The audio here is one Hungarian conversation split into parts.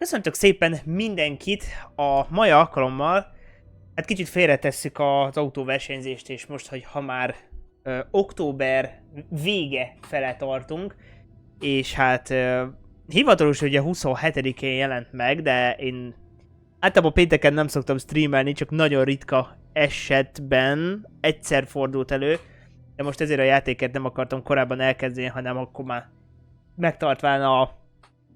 Köszöntök szépen mindenkit a mai alkalommal. Hát kicsit félretesszük az autóversenyzést, és most, hogy ha már október vége fele tartunk, és hát hivatalos ugye 27-én jelent meg, de én általában pénteken nem szoktam streamelni, csak nagyon ritka esetben egyszer fordult elő, de most ezért a játékért nem akartam korábban elkezdeni, hanem akkor már megtartván a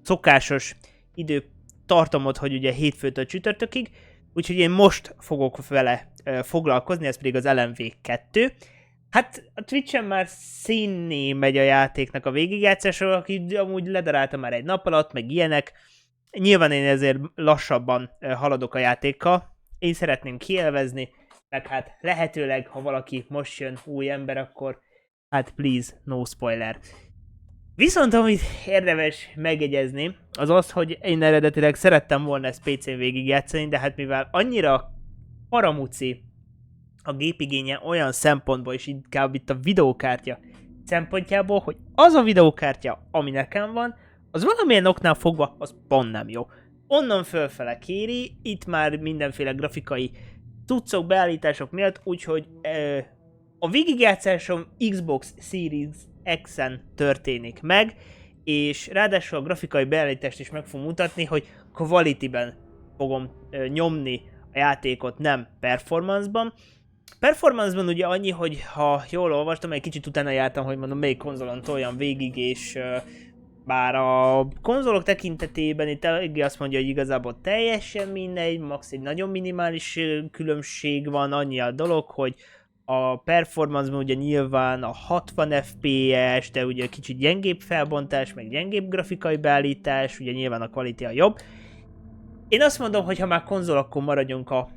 szokásos időtartamot, hogy ugye hétfőtől csütörtökig, úgyhogy én most fogok vele foglalkozni, ez pedig az LMV2. Hát a Twitch-en már színné megy a játéknak a végigjátszásról, aki amúgy ledarálta már egy nap alatt, meg ilyenek. Nyilván én ezért lassabban haladok a játékkal. Én szeretném kielvezni, meg hát lehetőleg, ha valaki most jön új ember, akkor hát please, no spoiler. Viszont amit érdemes megjegyezni, az az, hogy én eredetileg szerettem volna ezt PC-n végigjátszani, de hát mivel annyira paramuci a gépigénye olyan szempontból, és inkább itt a videókártya szempontjából, hogy az a videókártya, ami nekem van, az valamilyen oknál fogva, az pont nem jó. Onnan fölfele kéri, itt már mindenféle grafikai cuccok, beállítások miatt, úgyhogy a végigjátszásom Xbox Series X-en történik meg, és ráadásul a grafikai beállítást is meg fogom mutatni, hogy quality-ben fogom nyomni a játékot, nem performance-ban. Performance-ban ugye annyi, hogy ha jól olvastam, egy kicsit utána jártam, hogy mondom, melyik konzolon toljam végig, és bár a konzolok tekintetében itt eléggé azt mondja, hogy igazából teljesen mindegy, max egy nagyon minimális különbség van, annyi a dolog, hogy a performance-ban ugye nyilván a 60 FPS, de ugye kicsit gyengébb felbontás, meg gyengébb grafikai beállítás, ugye nyilván a quality a jobb. Én azt mondom, hogy ha már konzol, akkor maradjunk a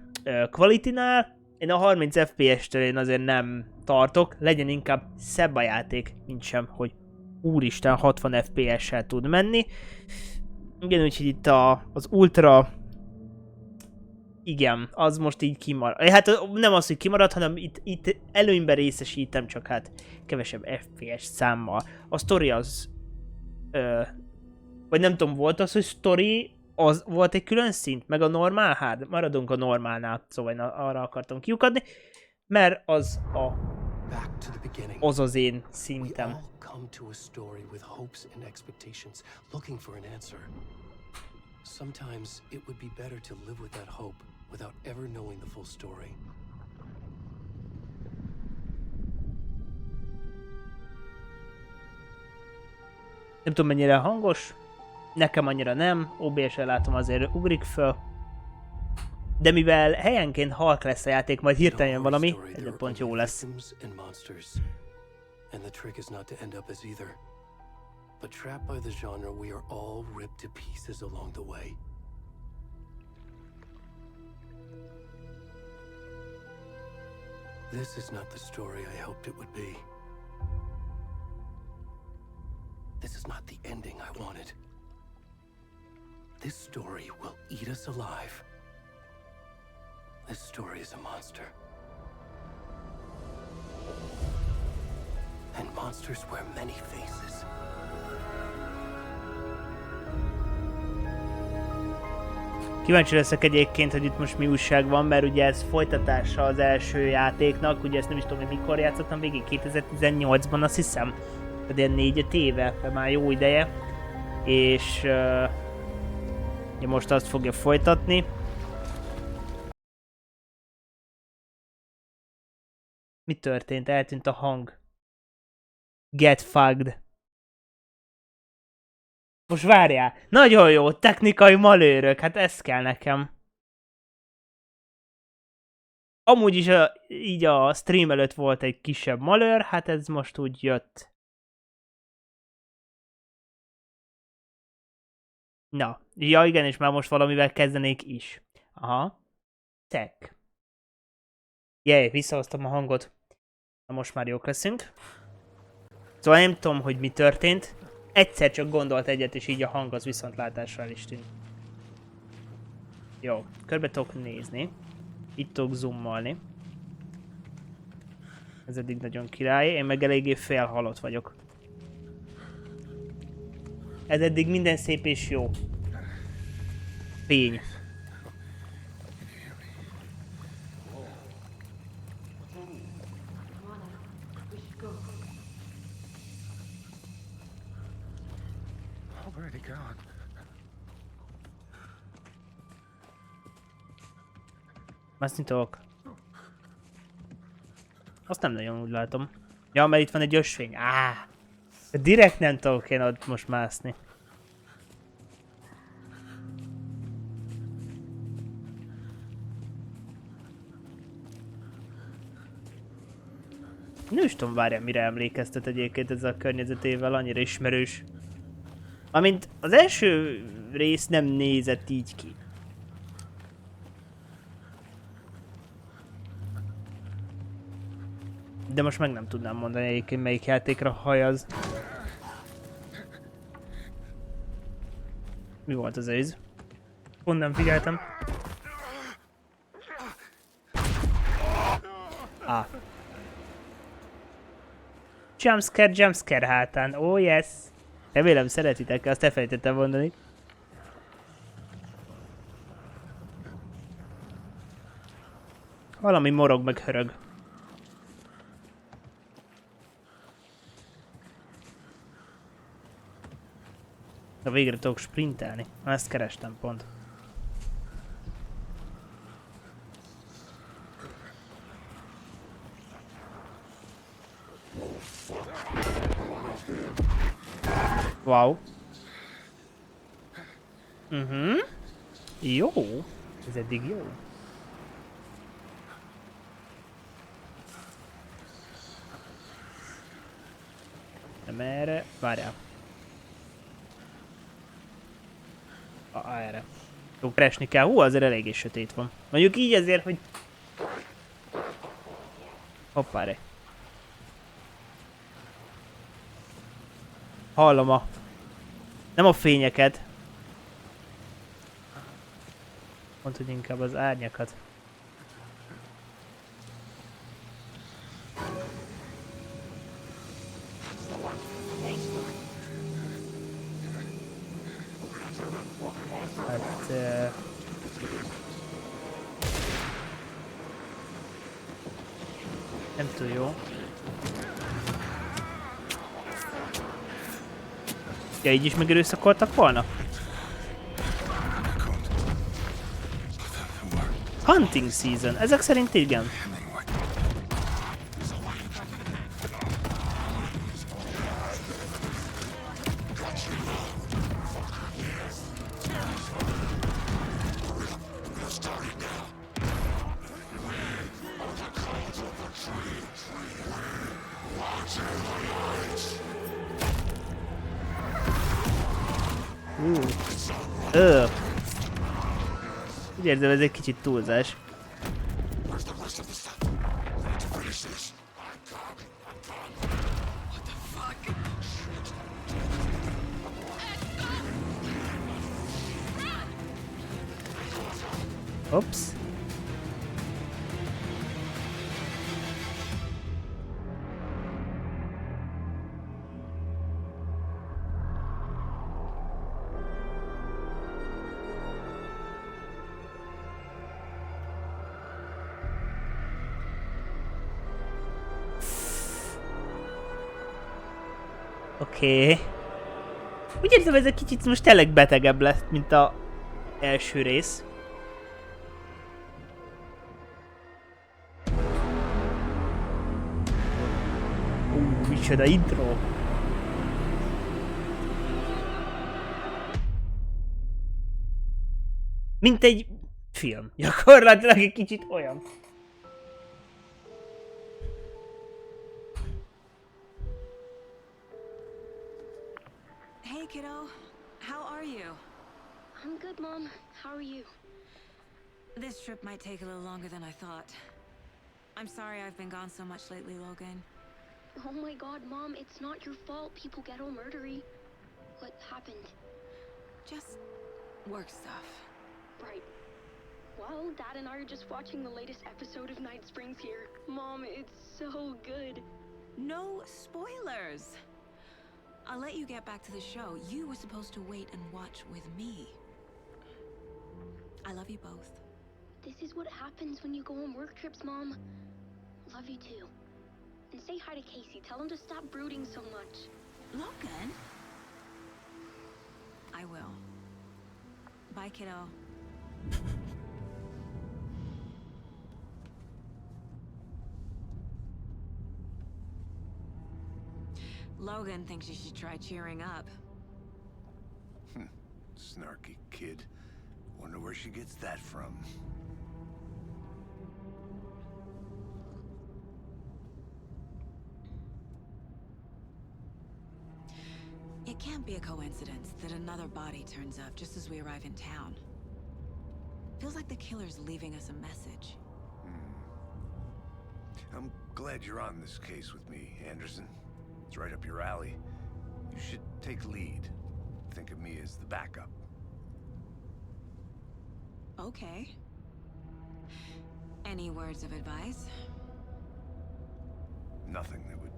quality-nál. Én a 30 FPS-től én azért nem tartok, legyen inkább szebb a játék, mint sem, hogy úristen 60 FPS-sel tud menni. Igen, úgyhogy itt az Ultra... Igen, az most így kimarad. Hát nem az, hogy kimarad, hanem itt előnyben részesítem, csak hát kevesebb FPS számmal. A sztori az... vagy nem tudom, volt az, hogy sztori, az volt egy külön szint, meg a normál? Hát maradunk a normálnál, szóval én arra akartam kiukadni, mert az az én szintem. Sometimes it would be better to live with that hope without ever knowing the full story. Nem tudom mennyire hangos, nekem annyira nem, OBS-en látom azért ugrik föl. De mivel helyenként halk lesz a játék, majd hirtelen jön valami, ez pont jó lesz. And the trick is not to end up as either. But trapped by the genre, we are all ripped to pieces along the way. This is not the story I hoped it would be. This is not the ending I wanted. This story will eat us alive. This story is a monster. And monsters wear many faces. Kíváncsi leszek egyébként, hogy itt most mi újság van, mert ugye ez folytatása az első játéknak, ugye ezt nem is tudom, hogy mikor játszottam végig, 2018-ban azt hiszem, de ilyen 4-5 éve, de már jó ideje, és most azt fogja folytatni. Mi történt? Eltűnt a hang. Get fucked. Most várjál, nagyon jó, technikai malőrök, hát ez kell nekem. Amúgy is így a stream előtt volt egy kisebb malőr, hát ez most úgy jött. Na, ja igen, és már most valamivel kezdenék is. Aha. Tech. Jaj, visszahoztam a hangot. Na most már jók leszünk. Szóval nem tudom, hogy mi történt. Egyszer csak gondolt egyet, és így a hang az viszontlátásra el is tűnt. Jó, körbe tudok nézni. Itt tudok zoomolni. Ez eddig nagyon király, én meg eléggé félhalott vagyok. Ez eddig minden szép és jó. Fény. Already gone. Mászni tudok. Azt nem nagyon úgy látom. Ja, mert itt van egy ösvény. Direkt nem tudok én ott most mászni. Nem is tudom, várjál, mire emlékeztet egyébként ez a környezetével, annyira ismerős. Amint az első rész nem nézett így ki. De most meg nem tudnám mondani egyébként, melyik játékra hajaz. Mi volt az őz? Pont nem figyeltem. Jumpscare hátán. Oh yes! Remélem szeretitek, azt elfelejtettem mondani. Valami morog meg hörög. De végre tudok sprintelni. Ezt kerestem pont. Wow. Jó. Ez eddig jó. Nem erre. Várjál. Erre. Jó, keresni kell. Hú, azért eléggé sötét van. Mondjuk így ezért, hogy... Hoppáre. Hallom a... Nem a fényeket. Mondd, hogy inkább az árnyakat. Hát... nem túl jó. Ja, így is megerőszakoltak volna? Hunting season. Ezek szerint igen. Úgy érzem, ez egy kicsit túlzás. Ops. Oké. Úgy érzem, ez egy kicsit most tényleg betegebb lesz, mint a első rész. Micsoda intro. Mint egy film. Gyakorlatilag egy kicsit olyan. Hey, kiddo. How are you? I'm good, Mom. How are you? This trip might take a little longer than I thought. I'm sorry I've been gone so much lately, Logan. Oh my god, Mom, it's not your fault people get all murdery. What happened? Just work stuff. Right. Well, Dad and I are just watching the latest episode of Night Springs here. Mom, it's so good. No spoilers! I'll let you get back to the show. You were supposed to wait and watch with me. I love you both. This is what happens when you go on work trips, Mom. Love you too. And say hi to Casey. Tell him to stop brooding so much. Logan? I will. Bye, kiddo. Logan thinks you should try cheering up. Snarky kid. Wonder where she gets that from. It can't be a coincidence that another body turns up just as we arrive in town. Feels like the killer's leaving us a message. I'm glad you're on this case with me, Anderson. It's right up your alley. You should take lead. Think of me as the backup. Okay. Any words of advice? Nothing that would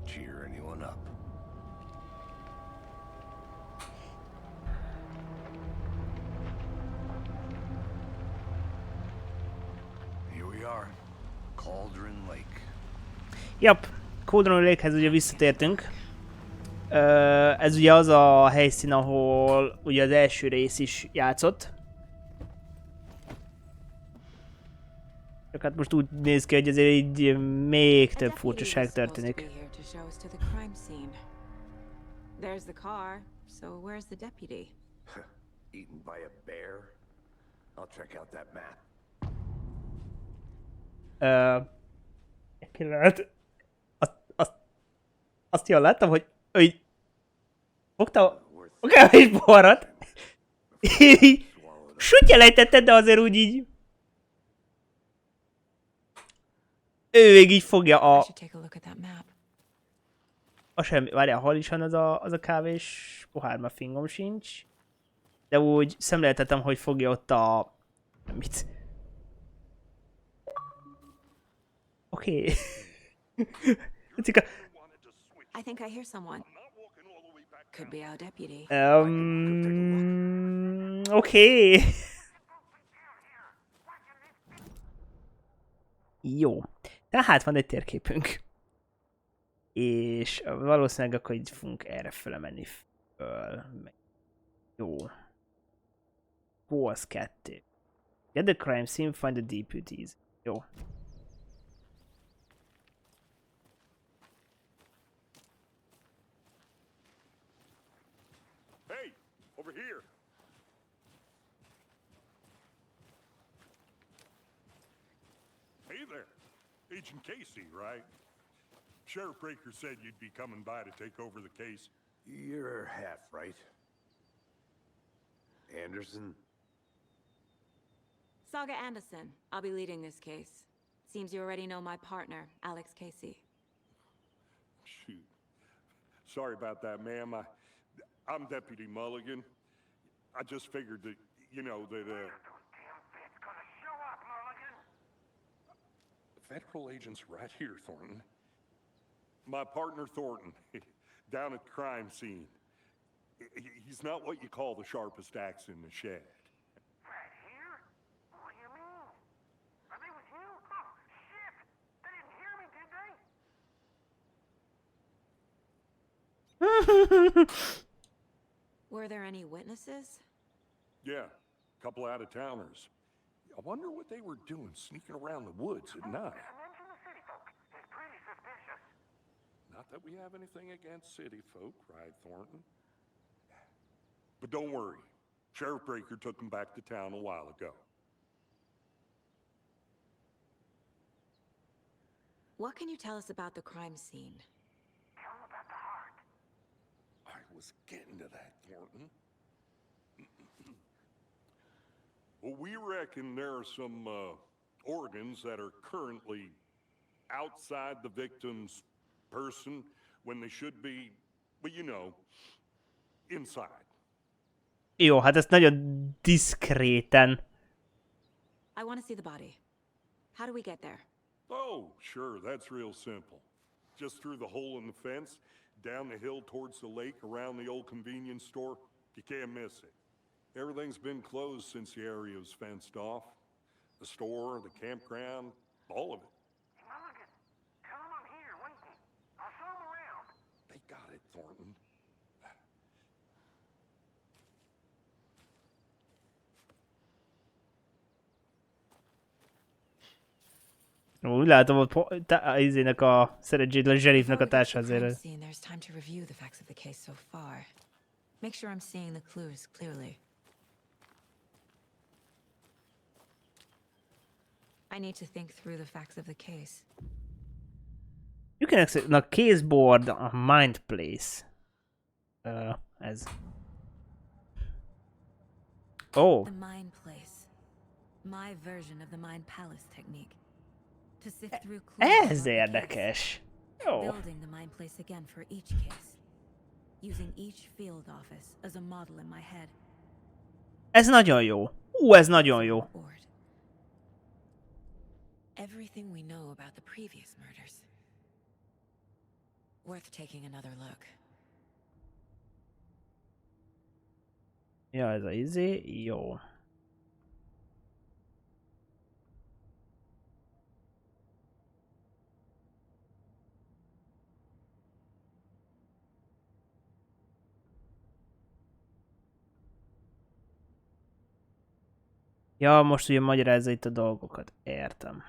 cheer anyone up. Here we are. Cauldron Lake. Yap, Cauldron Lake-hez ugye visszatértünk. Ez ugye az a helyszín, ahol ugye az első rész is játszott. Csak hát most úgy néz ki, hogy azért így még több furcsaság történik. There's the car, so where's the deputy? Eaten by a bear? I'll check out that map. Egy pillanat. Azt jól láttam, hogy fogta egy boharat. Sütje lejtetted, de azért úgy így... Ő még így fogja a... semmi, várjál, hol is van az a kávés pohár, már fingom sincs. De úgy szemléltetem, hogy fogja ott a... Mit? Oké. I think I hear someone. Could be our deputy. Oké. Jó. Tehát van egy térképünk. És valószínűleg akkor így fogunk erre felemenni föl. Jó. Goals 2. Get the crime scene, find the deputies. Jó. Hey, over here. Hey there. Agent Casey, right? Sheriff Breaker said you'd be coming by to take over the case. You're half right. Anderson? Saga Anderson. I'll be leading this case. Seems you already know my partner, Alex Casey. Shoot. Sorry about that, ma'am. I'm Deputy Mulligan. I just figured that, you know, that, Federal agents right here, Thornton. My partner, Thornton, down at the crime scene. He's not what you call the sharpest axe in the shed. Right here? What do you mean? Are they with you? Oh, shit! They didn't hear me, did they? Were there any witnesses? Yeah, a couple out-of-towners. I wonder what they were doing sneaking around the woods at night. Mention the city folk. It's pretty suspicious. Not that we have anything against city folk, right, Thornton? But don't worry. Sheriff Breaker took them back to town a while ago. What can you tell us about the crime scene? Tell them about the heart. I was getting to that, Thornton. Well, we reckon there are some organs that are currently outside the victim's person when they should be, well, you know, inside. Jó, hát ezt nagyon diszkréten. I want to see the body. How do we get there? Oh, sure, that's real simple. Just through the hole in the fence, down the hill towards the lake, around the old convenience store. You can't miss it. Everything's been closed since the area was fenced off. The store, the campground, all of it. Mulligan, tell him I'm here, wouldn't you? I'll show him around. They got it, Thornton. Úgy látom, hogy izének a szerencsétlen zserifnek a Before we get to the crime társazére. scene, there's time to review the facts of the case so far. Make sure I'm seeing the clues clearly. I need to think through the facts of the case. You can access a caseboard, a mind place. Ez. Oh, The Mind Place. My version of the Mind Palace technique. To sift through clues ez about the case. érdekes. Jó. Building the Mind Place again for each case. Using each field office as a model in my head. Ez nagyon jó. Ez nagyon jó. Board. Everything we know about the previous murders. Worth taking another look. Ja, ez a izé, jó. Ja, most ugye magyarázza itt a dolgokat. Értem.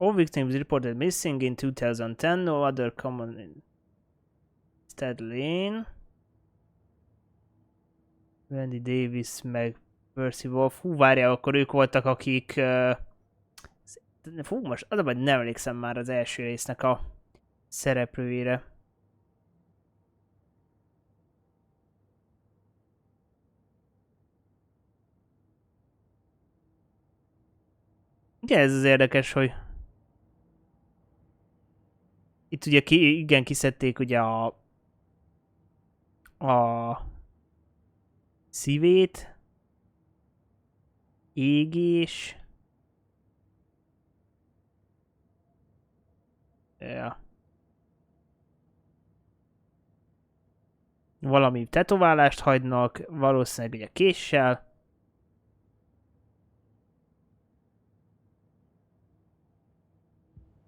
All victims reported missing in 2010, no other common in Stadlane. Wendy Davis meg Percy Wolf. Hú, várjál, akkor ők voltak, akik... Fú, most az a baj, nem emlékszem már az első résznek a szereplőire. Ugye ez az érdekes, hogy itt ugye igen kiszedték ugye a szívét, égés, ja. Valami tetoválást hagynak, valószínűleg ugye késsel.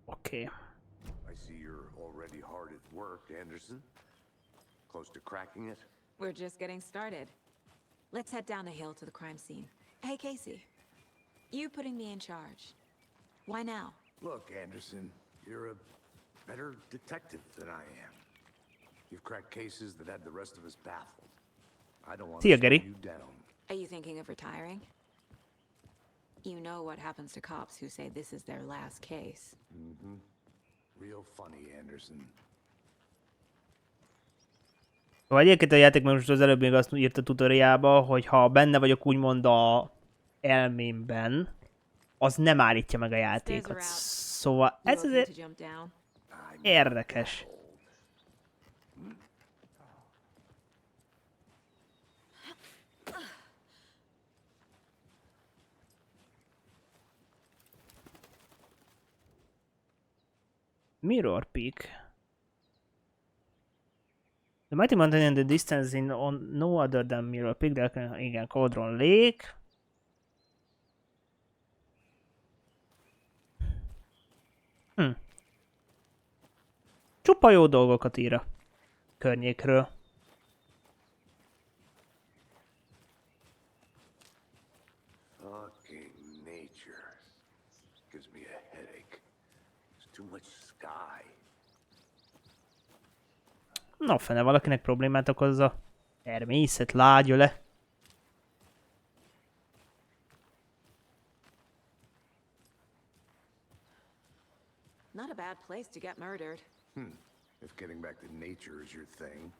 Okay. I see you're already hard at work, Anderson. Close to cracking it? We're just getting started. Let's head down the hill to the crime scene. Hey, Casey. You putting me in charge. Why now? Look, Anderson, you're a better detective than I am. You've cracked cases that had the rest of us baffled. I don't want See ya, to slow Gary. you down. Are you thinking of retiring? You know what happens to cops who say this is their last case. Real funny, Anderson. Vagy egyébként a játék most az előbb még azt írta tutoriába, hogy ha benne vagyok úgymond a elmémben, az nem állítja meg a játékot. Szóval You ez okay to azért jump down? érdekes. Mirror Peak. The mighty mountain in the distance in on no other than Mirror Peak, de igen, Cauldron Lake. Csupa jó dolgokat ír a környékről. Fucking nature. Gives me a headache. There's too much sky. Na fene, valakinek problémát okoz a természet, lágya le. Not a bad place to get murdered. If getting back to nature is your thing.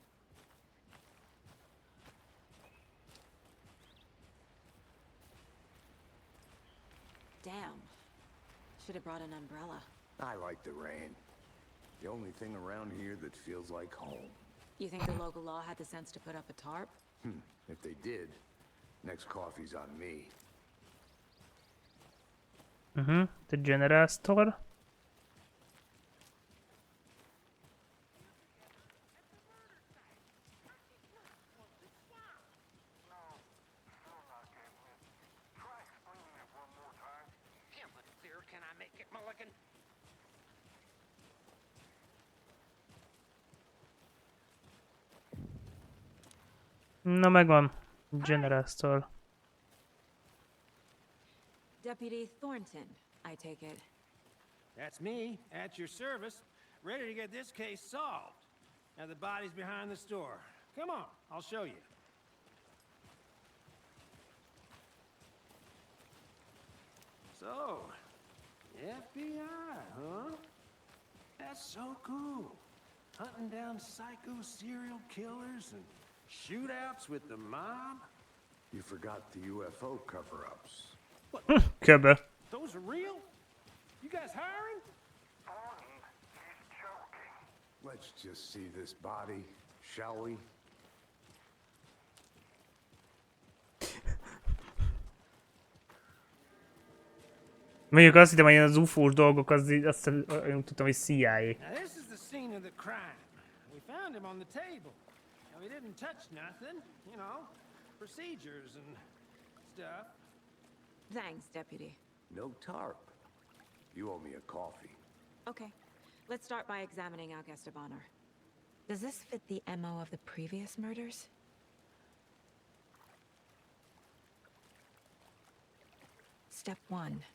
Damn. Should have brought an umbrella. I like the rain. The only thing around here that feels like home. You think the local law had the sense to put up a tarp? If they did, next coffee's on me. The General Store. Na megvan. General-tól. Deputy Thornton, I take it. That's me, at your service, ready to get this case solved. Now the body's behind the store. Come on, I'll show you. So, FBI, huh? That's so cool. Hunting down psycho serial killers and shootouts with the mob. You forgot the UFO cover-ups. Köbö. Those are real? You guys hiring? Thornton, he's joking. Let's just see this body, shall we? Mondjuk azt hittem, hogy az UFO-s dolgok, azt nem tudtam, hogy CIA. Now this is the scene of the crime. We found him on the table. Now we didn't touch nothing, you know, procedures and stuff. Thanks, Deputy. No tarp. You owe me a coffee. Okay, let's start by examining our guest of honor. Does this fit the MO of the previous murders? Step 1.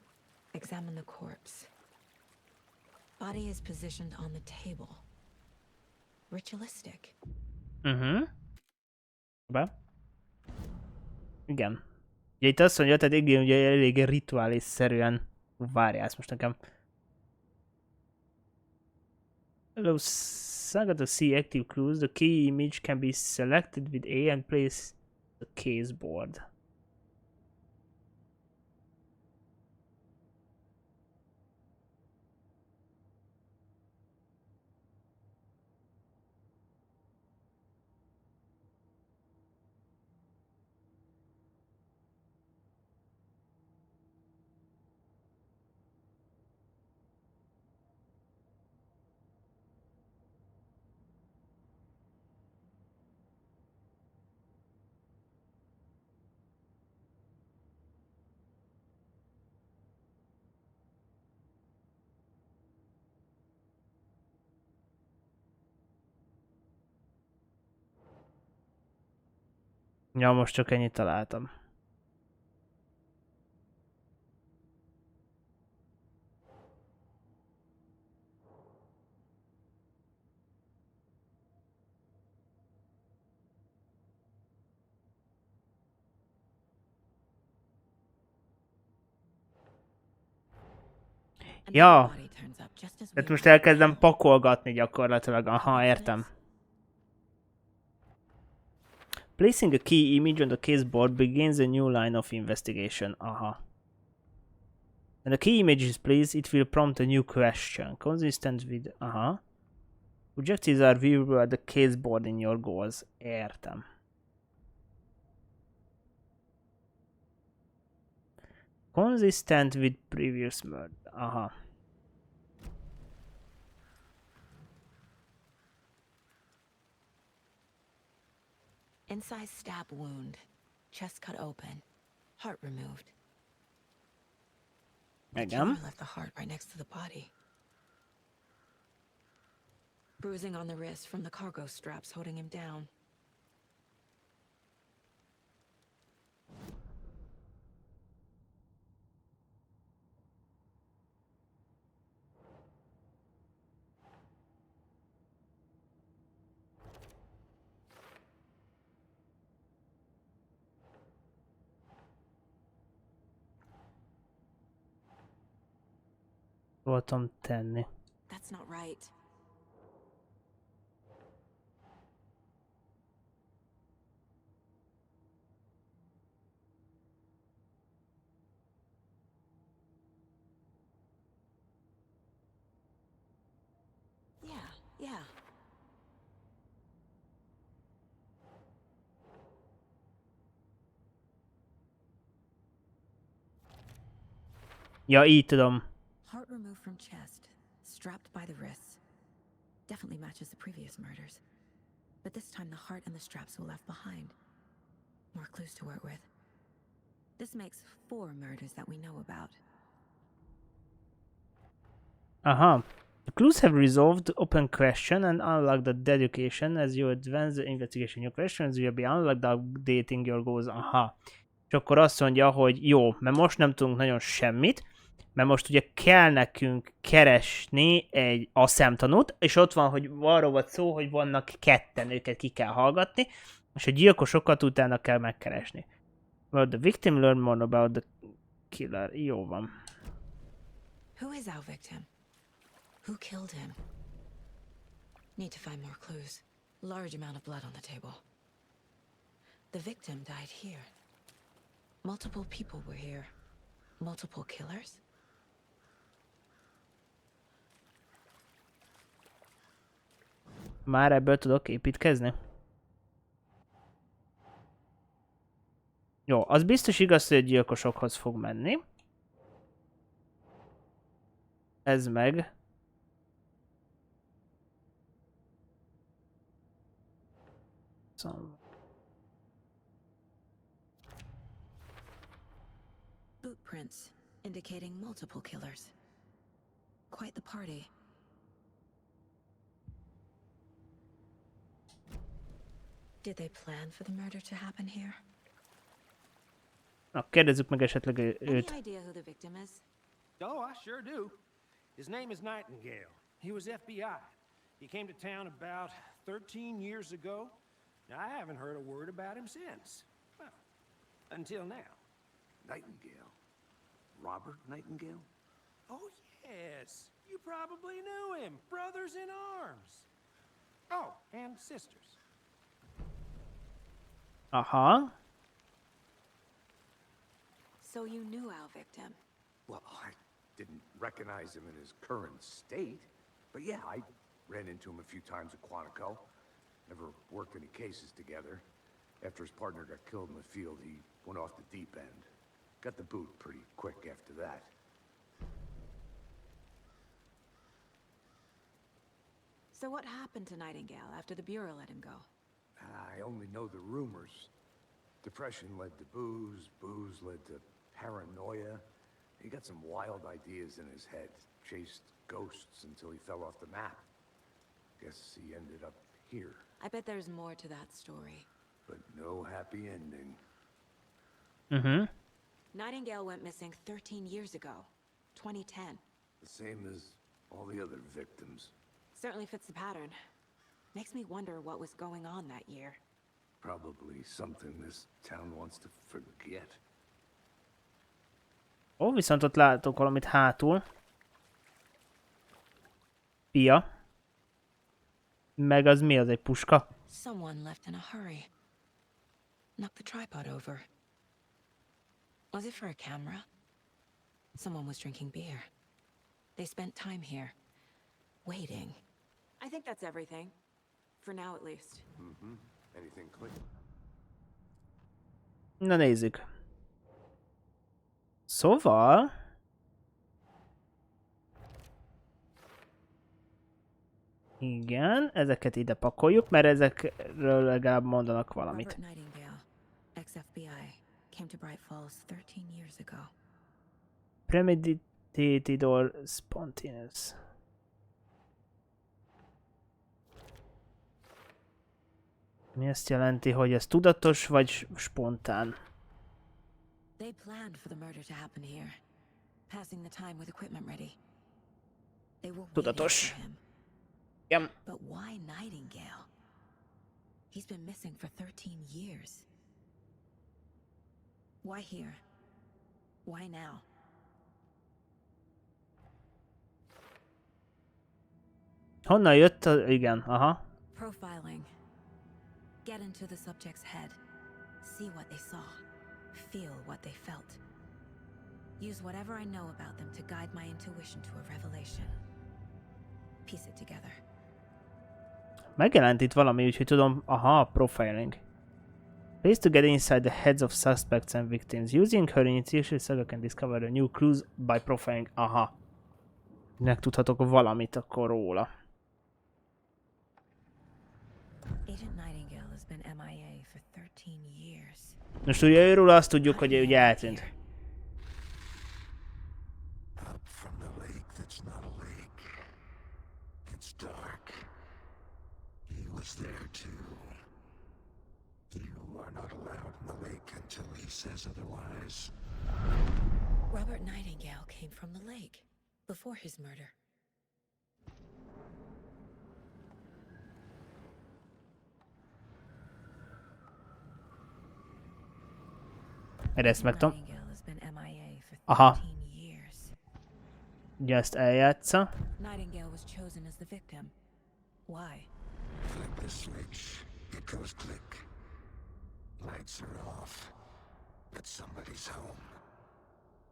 Examine the corpse. Body is positioned on the table. Ritualistic. Be. Igen. Ugye itt azt mondja, tehát igen, ugye eléggé rituális-szerűen. Várjál, ezt most nekem. Hello, Saga to see active clues. The key image can be selected with A and place the case board. Ja, most csak ennyit találtam. Ja, tehát most elkezdem pakolgatni gyakorlatilag. Aha, értem. Placing a key image on the case board begins a new line of investigation. Aha. When the key image is placed, it will prompt a new question, consistent with... Aha. Objectives are viewable at the case board in your goals. Értem. Consistent with previous murder. Aha. Incise stab wound. Chest cut open. Heart removed. The killer left the heart right next to the body. Bruising on the wrist from the cargo straps holding him down. Voltam tenni. That's not right. Yeah. Ja, így tudom. Heart removed from chest, strapped by the wrists. Definitely matches the previous murders. But this time the heart and the straps were left behind. More clues to work with. This makes 4 murders that we know about. Aha. The clues have resolved open question and unlocked the dedication as you advance the investigation. Your questions will be unlocked, updating your goals. Aha. És akkor azt mondja, hogy jó, mert most nem tudunk nagyon semmit, mert most ugye kell nekünk keresni a szemtanút, és ott van, hogy arról volt szó, hogy vannak ketten, őket ki kell hallgatni, és a gyilkosokat utána kell megkeresni. Well, the victim learn more about the killer. Jó van. Who is our victim? Who killed him? Need to find more clues. Large amount of blood on the table. The victim died here. Multiple people were here. Multiple killers? Már ebből tudok építkezni? Jó, az biztos igaz, hogy a gyilkosokhoz fog menni. Ez meg... Footprints indicating multiple killers. Quite the party. Did they plan for the murder to happen here? Na, kérdezzük meg esetleg Any őt. idea who the victim is? Oh, I sure do. His name is Nightingale. He was FBI. He came to town about 13 years ago. I haven't heard a word about him since. Well, until now. Nightingale? Robert Nightingale? Oh, yes. You probably knew him. Brothers in arms. Oh, and sisters. Aha. So you knew our victim. Well, I didn't recognize him in his current state. But yeah, I ran into him a few times at Quantico. Never worked any cases together. After his partner got killed in the field, he went off the deep end. Got the boot pretty quick after that. So what happened to Nightingale after the Bureau let him go? I only know the rumors. Depression led to booze, booze led to paranoia. He got some wild ideas in his head, chased ghosts until he fell off the map. Guess he ended up here, I bet there's more to that story. but no happy ending. Mhm. Nightingale went missing 13 years ago. 2010. The same as all the other victims. Certainly fits the pattern. Makes me wonder what was going on that year. Probably something this town wants to forget. Ó, viszont ott látok valamit hátul. Pia. Meg az mi? Az egy puska? Someone left in a hurry. Knocked the tripod over. Was it for a camera? Someone was drinking beer. They spent time here, waiting. I think that's everything. For now, at least. Anything click? Na nézzük. Szóval... Igen, ezeket ide pakoljuk, mert ezekről legalább mondanak valamit. Robert Nightingale, ex-FBI, came to Bright Falls 13 years ago. Premeditated or spontaneous. Mi azt jelenti, hogy ez tudatos vagy spontán? They planned for the murder to happen here, passing the time with equipment ready. They were waiting Tudatos. for him. Igen. But why Nightingale? He's been missing for 13 years. Why here? Why now? Honnan jött a... Igen, aha. Profiling. Get into the subject's head. See what they saw. Feel what they felt. Use whatever I know about them to guide my intuition to a revelation. Piece it together. Megjelent itt valami, úgyhogy tudom... Aha, profiling. Ways to get inside the heads of suspects and victims. Using her initiation, Saga can discover the new clues by profiling. Aha. Megtudhatok valamit akkor róla. Agent Nightingale has been MIA for 13 years. Most ugye őről azt tudjuk, hogy ugye eltűnt. Up from the lake that's not a lake. was there too. You are not allowed in the lake until he says otherwise. Robert Nightingale came from the lake before his murder. Ezt megtom. Nightingale has been MIA for Aha. 13 years. Ugye ezt eljátsza. Nightingale was chosen as the victim. Why? Flip the switch. It goes click. Lights are off. But somebody's home.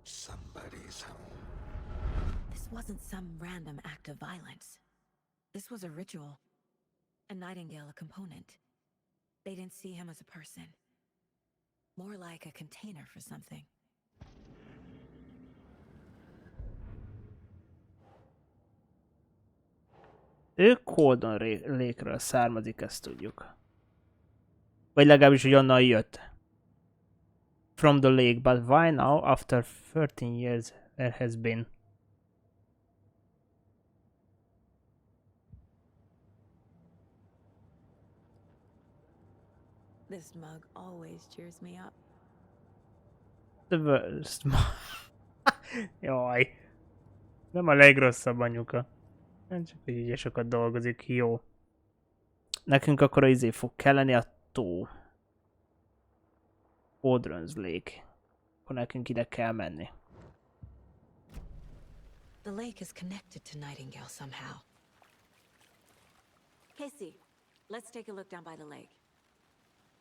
Somebody's home. This wasn't some random act of violence. This was a ritual. And Nightingale a component. They didn't see him as a person. More like a container for something. Ő Coldon Lake-ről származik, ezt tudjuk. Vagy legalábbis, hogy onnan jött. From the lake, but why now, after 13 years, there has been. This mug always cheers me up. The worst. Jaj. Nem a legrosszabb anyuka. Nem csak, hogy ugye sokat dolgozik. Jó. Nekünk akkor a fog kelleni, a tó. Audrons Lake. Akkor nekünk ide kell menni. The lake is connected to Nightingale somehow. Casey, let's take a look down by the lake.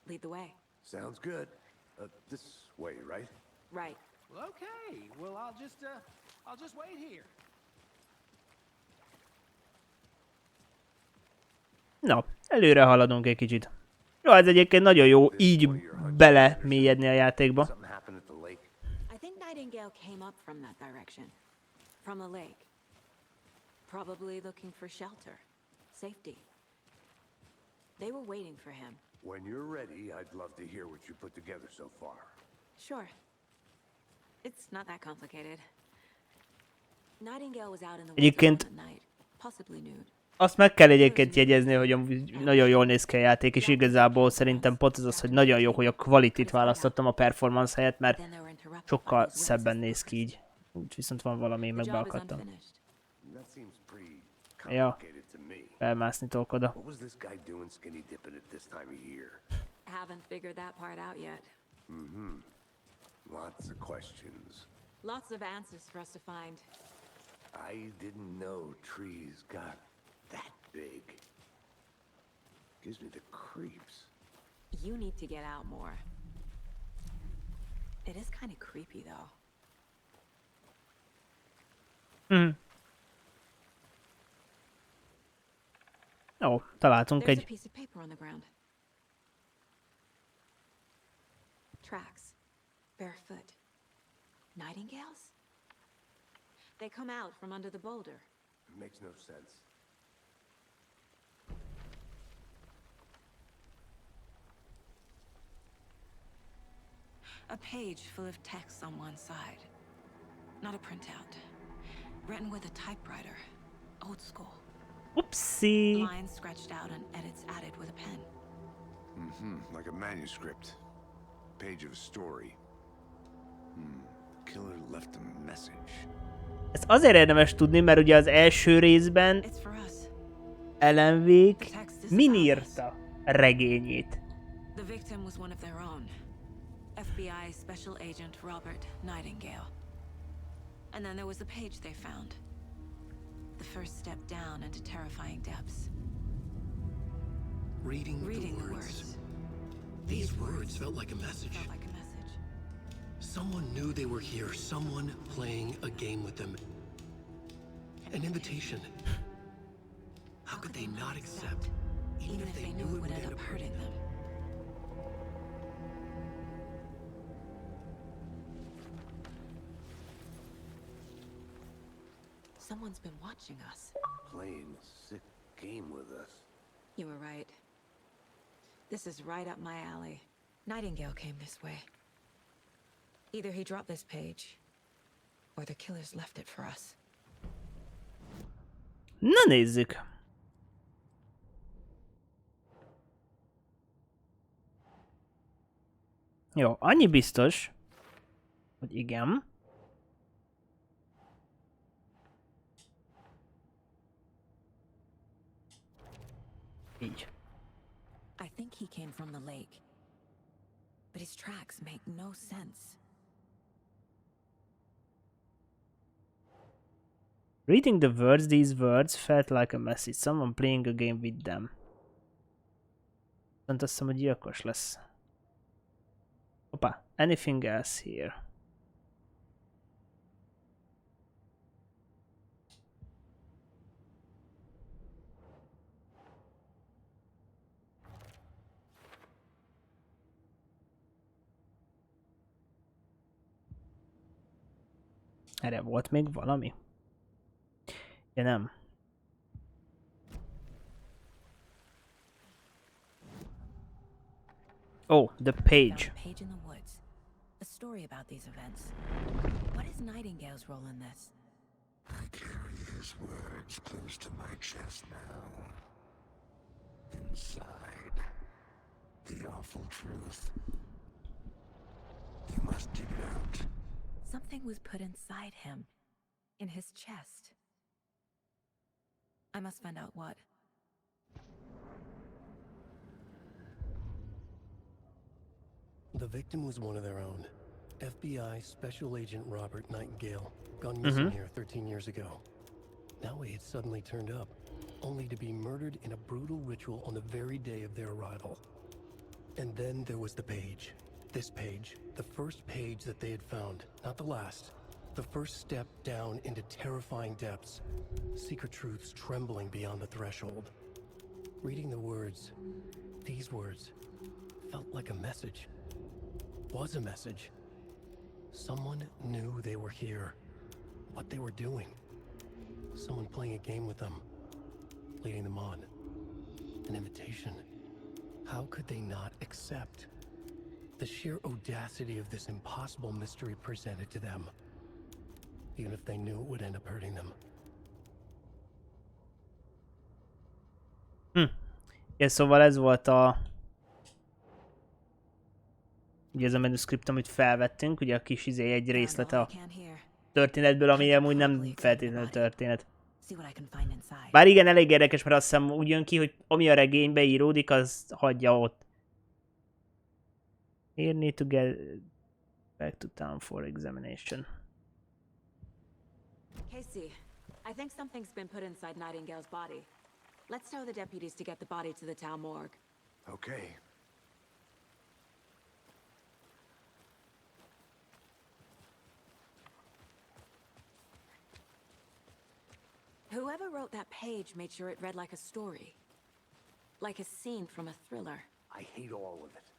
Lead the way. Sounds good. This way, right? Right. Well, okay. Well, I'll just wait here. Na, előre haladunk egy kicsit. Jó, ez egyébként nagyon jó így bele mélyedni a játékba. Something happened at the lake. I think Nightingale came up from that direction. From the lake. Probably looking for shelter. Safety. They were waiting for him. When you're ready, I'd love to hear what you put together so far. Sure. It's not that complicated. Nightingale was out in the woods Egyébként alone at night, possibly nude. azt meg kell egyébként jegyezni, hogy nagyon jól néz ki a játék, és igazából szerintem pont az, hogy nagyon jó, hogy a quality-t választottam a performance helyett, mert sokkal szebben néz ki így. Úgy viszont van valami, meg be akartam. That seems pretty Ja, complicated to me. felmászni tudok oda. What was this guy doing skinny dipping at this time of year? Haven't figured that part out yet. Lots of questions. Lots of answers for us to find. I didn't know trees got that big. Gives me the creeps. You need to get out more. It is kind of creepy, though. Jó, találtunk There's a egy... piece of paper on the ground. Tracks. Barefoot. Nightingales? They come out from under the boulder. It makes no sense. A page full of text on one side. Not a printout. Written with a typewriter. Old school. Upsi! Lines scratched out and edits added with a pen. Like a manuscript. Page of a story. Killer left a message. Ezt azért érdemes tudni, mert ugye az első részben It's for us. Ellen Wake min írta a regényét. The victim was one of their own. FBI Special Agent Robert Nightingale. And then there was the page they found. The first step down into terrifying depths. Reading the the words. These words felt like a message. Felt like a message. Someone knew they were here, someone playing a game with them. An invitation. How could they not accept, even if they knew it would end up hurting them? Someone's been watching us. Playing a sick game with us. You were right. This is right up my alley. Nightingale came this way. Either he dropped this page, or the killers left it for us. Na nézzük. Jó, annyi biztos, hogy igen. Így. I think he came from the lake. But his tracks make no sense. Reading the words, these words felt like a message. Someone playing a game with them. Azt hiszem, hogy gyilkos lesz. Hoppá, anything else here? Erre volt még valami? Ja, nem. Oh, the Found page. a page in the woods. A story about these events. What is Nightingale's role in this? I carry his words close to my chest now. Inside, the awful truth. You must dig it out. Something was put inside him. In his chest. I must find out what. The victim was one of their own. FBI Special Agent Robert Nightingale, gone missing here 13 years ago. Now he had suddenly turned up, only to be murdered in a brutal ritual on the very day of their arrival. And then there was the page. This page, the first page that they had found, not the last. The first step down into terrifying depths. Secret truths trembling beyond the threshold. Reading the words, these words, felt like a message. Was a message. Someone knew they were here. What they were doing. Someone playing a game with them. Leading them on. An invitation. How could they not accept? The sheer audacity of this impossible mystery presented to them. Even if they knew it would end up hurting them. Ja, szóval ez volt a... Ugye ez a manuscript, amit felvettünk, ugye a kis egy részlete a történetből, ami amúgy nem feltétlenül történet. Bár igen, elég érdekes, mert azt hiszem úgy jön ki, hogy ami a regénybe íródik, az hagyja ott. Here need to get back to town for examination. Casey, I think something's been put inside Nightingale's body. Let's tell the deputies to get the body to the town morgue. Okay. Whoever wrote that page made sure it read like a story. Like a scene from a thriller. I hate all of it.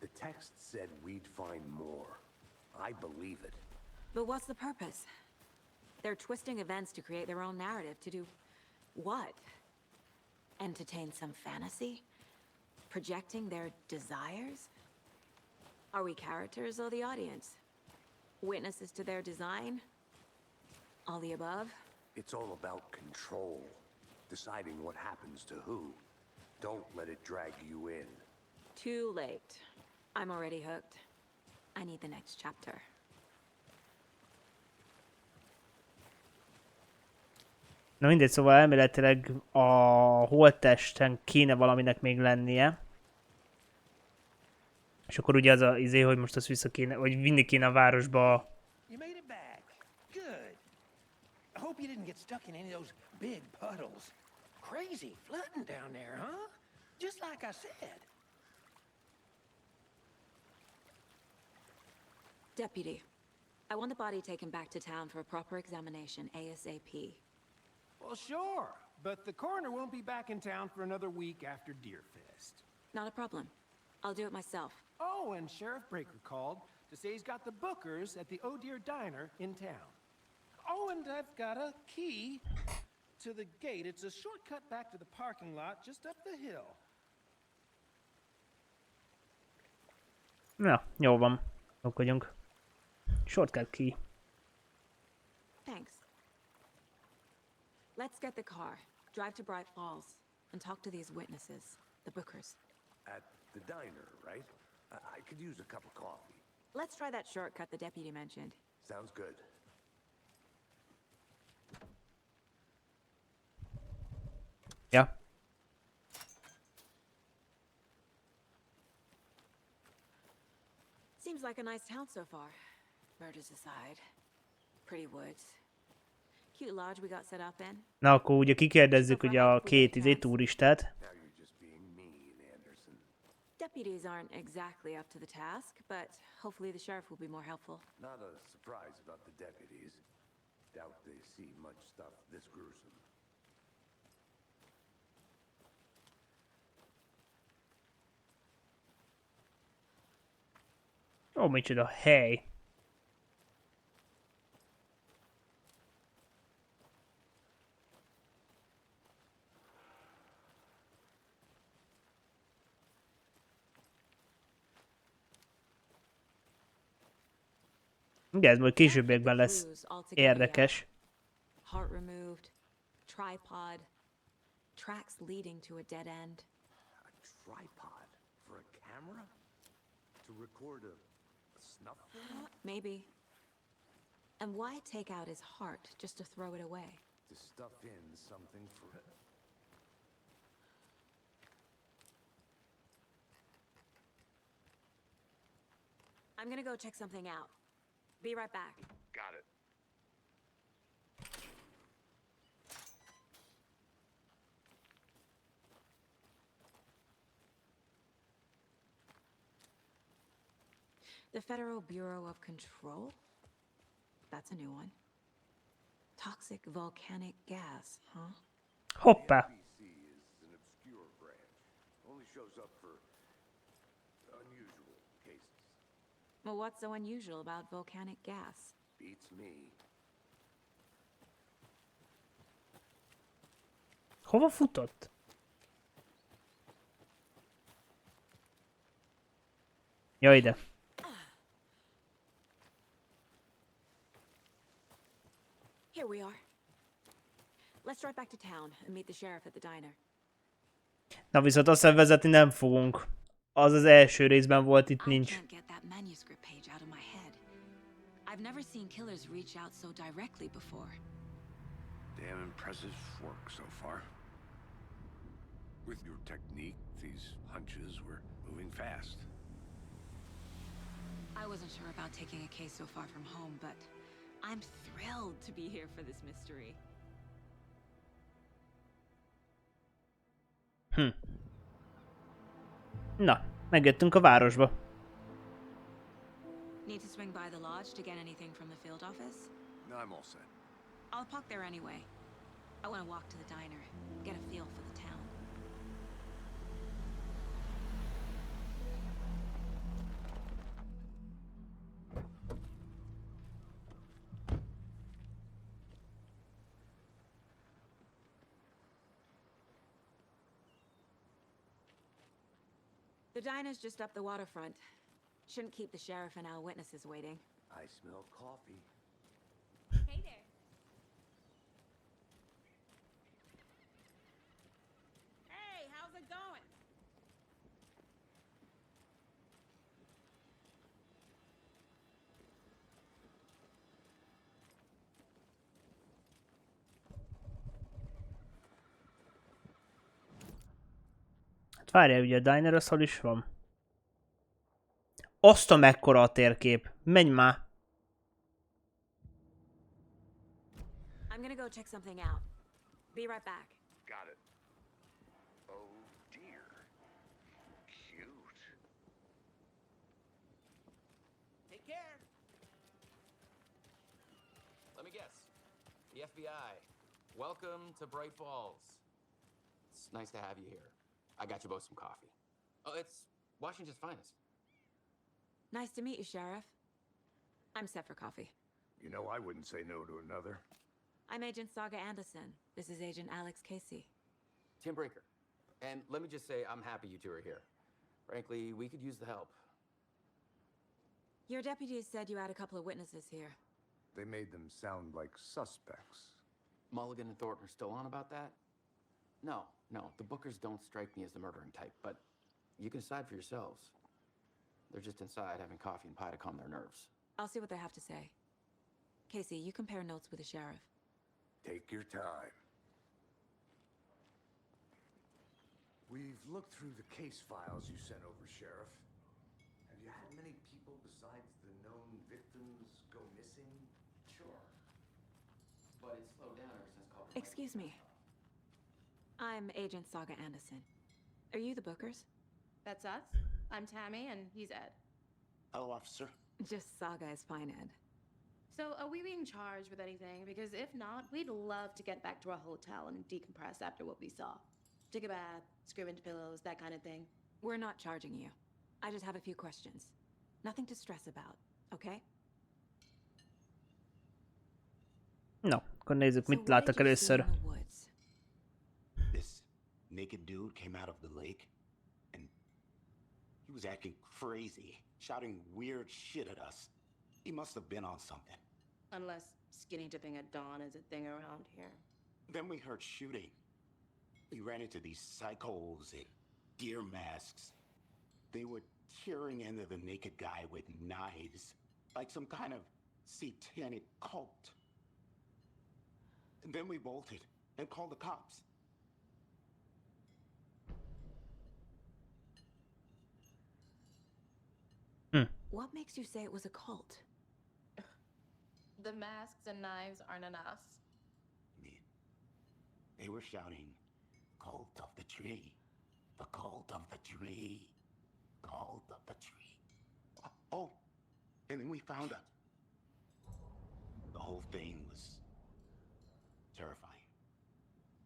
The text said we'd find more. I believe it. But what's the purpose? They're twisting events to create their own narrative. To do what? Entertain some fantasy? Projecting their desires? Are we characters or the audience? Witnesses to their design? All the above? It's all about control. Deciding what happens to who. Don't let it drag you in. Too late. I'm already hooked. I need the next chapter. Na mindegy, szóval elméletileg a holttesten kéne valaminek még lennie. És akkor ugye az a izé, hogy most azt vissza kéne, vagy vinni kéne a városba. You made it back. Good. I hope you didn't get stuck in any of those big puddles. Crazy flooding down there, huh? Just like I said. Deputy, I want the body taken back to town for a proper examination ASAP. Well, sure, but the coroner won't be back in town for another week after Deerfest. Not a problem. I'll do it myself. Oh, and Sheriff Breaker called to say he's got the bookers at the Oh Dear Diner in town. Oh, and I've got a key to the gate. It's a shortcut back to the parking lot just up the hill. Na, jó van. Jók vagyunk. Shortcut key. Thanks. Let's get the car, drive to Bright Falls, and talk to these witnesses, the bookers. At the diner, right? I could use a cup of coffee. Let's try that shortcut the deputy mentioned. Sounds good. Ja. Seems like a nice town so far. Murders aside. Pretty woods. Cute lodge we got set up in. Na, akkor ugye kikérdezzük ugye a két turistát. Now you're just being mean, Anderson. Deputies aren't exactly up to the task, but hopefully the sheriff will be more helpful. Not a surprise about the deputies. Doubt they see much stuff this gruesome. Ó, micsoda hely. Igen, ez majd későbbiekben lesz érdekes. Heart removed, tripod, tracks leading to a dead end. A tripod for a camera? To record a snuff film? Maybe. And why take out his heart just to throw it away? To stuff in something for... I'm gonna go check something out. Be right back. Got it. The Federal Bureau of Control? That's a new one. Toxic volcanic gas, huh? Hoppá! FBC is an obscure branch. Only shows up for unusual cases. Well, what's so unusual about volcanic gas? Beats me. Hova futott? Ja, ide. Here we are. Let's drive back to town and meet the sheriff at the diner. Na viszont azt vezetni nem fogunk. Az az első részben volt, itt I nincs. can't get that manuscript page out of my head. I've never seen killers reach out so directly before. Damn impressive work so far. With your technique, these hunches were moving fast. I wasn't sure about taking a case so far from home, but I'm thrilled to be here for this mystery. Na, megjöttünk a városba. Need to swing by the lodge to get anything from the field office? No, I'm all set. I'll park there anyway. I want to walk to the diner, get a feel for the town. The diner's just up the waterfront. Shouldn't keep the sheriff and our witnesses waiting. I smell coffee. Hey there. Hey, how's it going? Hát várjál, ugye a diner az hol is van? Azt a mekkora a térkép. Menj már! I'm gonna go check something out. Be right back. Got it. Oh dear. Cute. Take care. Let me guess. The FBI. Welcome to Bright Falls. It's nice to have you here. I got you both some coffee. Oh, it's Washington's finest. Nice to meet you, Sheriff. I'm set for coffee. You know, I wouldn't say no to another. I'm Agent Saga Anderson. This is Agent Alex Casey. Tim Brinker. And let me just say, I'm happy you two are here. Frankly, we could use the help. Your deputies said you had a couple of witnesses here. They made them sound like suspects. Mulligan and Thornton are still on about that? No, the Bookers don't strike me as the murdering type, but you can decide for yourselves. They're just inside having coffee and pie to calm their nerves. I'll see what they have to say. Casey, you compare notes with the sheriff. Take your time. We've looked through the case files you sent over, Sheriff. Have you had many people besides the known victims go missing? Sure. But it's slowed down ever since Culver. Excuse me. I'm Agent Saga Anderson. Are you the Bookers? That's us. I'm Tammy, and he's Ed. Hello, officer. Just Saga is fine, Ed. So, are we being charged with anything? Because if not, we'd love to get back to our hotel and decompress after what we saw. Take a bath, scream into pillows, that kind of thing. We're not charging you. I just have a few questions. Nothing to stress about, okay? No, akkor nézzük, mit láttak először. This naked dude came out of the lake, and he was acting crazy, shouting weird shit at us. He must have been on something. Unless skinny dipping at dawn is a thing around here. Then we heard shooting. We ran into these psychos in deer masks. They were tearing into the naked guy with knives, like some kind of satanic cult. And then we bolted and called the cops. What makes you say it was a cult? The masks and knives aren't enough. They were shouting, "Cult of the tree, the cult of the tree, cult of the tree." Oh, and then we found out. The whole thing was terrifying.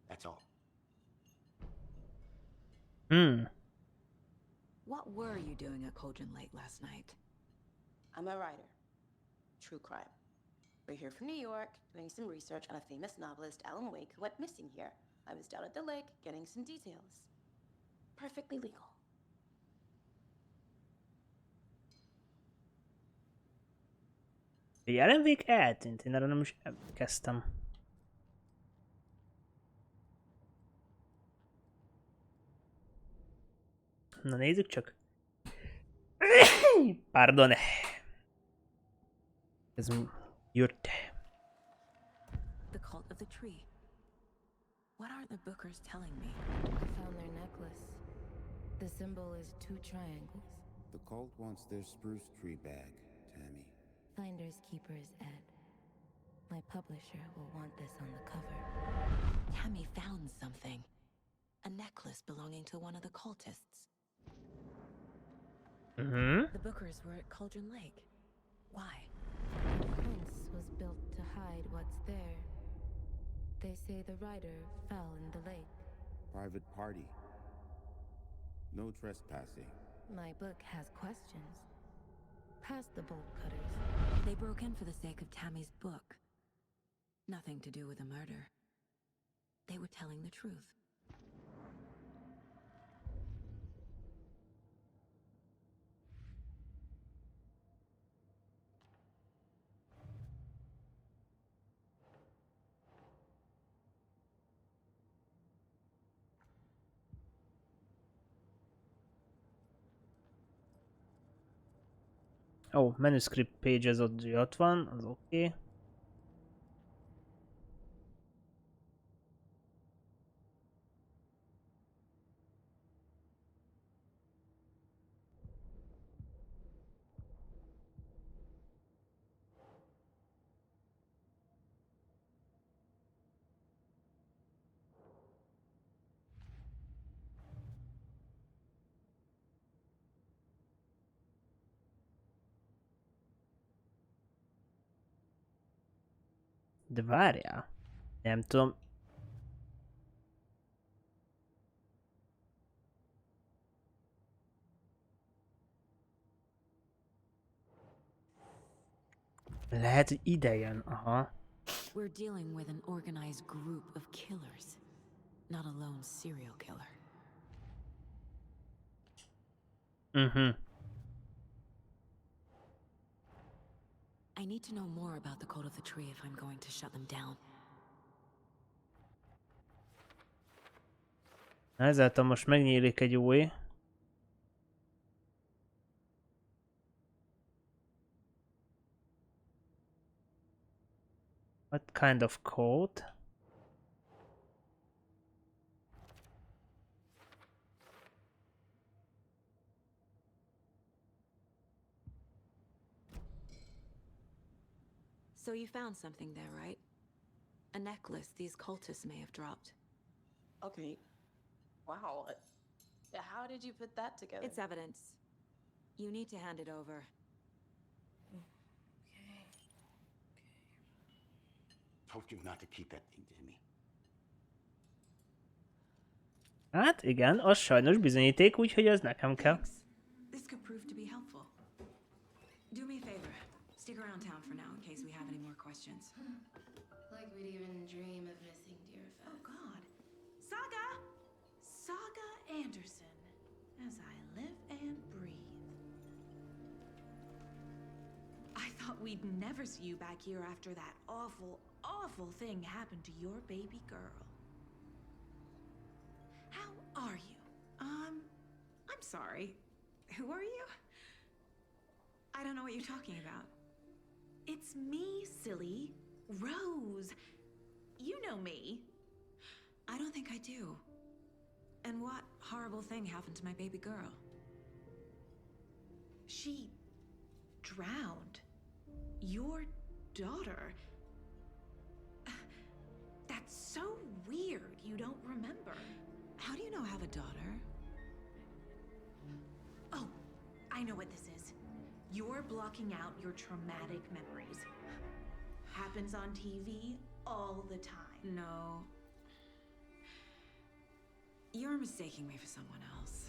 That's all. What were you doing at Cauldron Lake last night? I'm a writer. True crime. We're here from New York, doing some research on a famous novelist, Alan Wake, who went missing here. I was down at the lake, getting some details. Perfectly legal. A jelenvég eltűnt, én erre nem is emlékeztem. Na nézzük csak. Pardon. Ez jött. The cult of the tree. What are the Bookers telling me? I found their necklace. The symbol is 2 triangles. The cult wants their spruce tree bag, Tammy. Finders keepers, Ed. My publisher will want this on the cover. Tammy found something. A necklace belonging to one of the cultists. The Bookers were at Cauldron Lake. Why? The fence was built to hide what's there. They say the rider fell in the lake. Private party. No trespassing. My book has questions. Past the bolt cutters. They broke in for the sake of Tammy's book. Nothing to do with a murder. They were telling the truth. Ó, manuscript page az ott van, az oké. De várjál, nem tudom. Lehet, hogy ide jön, aha. We're dealing with an organized group of killers, not a lone serial killer. I need to know more about the code of the tree if I'm going to shut them down. Ezáltal most megnyílik egy új. What kind of code? So you found something there, right? A necklace these cultists may have dropped. Okay. Wow. How did you put that together? It's evidence. You need to hand it over. Told you not to keep that thing to me. Hát igen, az sajnos bizonyíték, úgyhogy az nekem kell. This could prove to be helpful. Do me a favor. Stick around town for now in case we have any more questions. Like we'd even dream of missing Deerfest. Oh God. Saga! Saga Anderson. As I live and breathe. I thought we'd never see you back here after that awful, awful thing happened to your baby girl. How are you? I'm sorry. Who are you? I don't know what you're talking about. It's me, silly. Rose. You know me. I don't think I do. And what horrible thing happened to my baby girl? She drowned. Your daughter. That's so weird you don't remember. How do you know I have a daughter? Oh, I know what this is. You're blocking out your traumatic memories. Happens on TV all the time. No. You're mistaking me for someone else.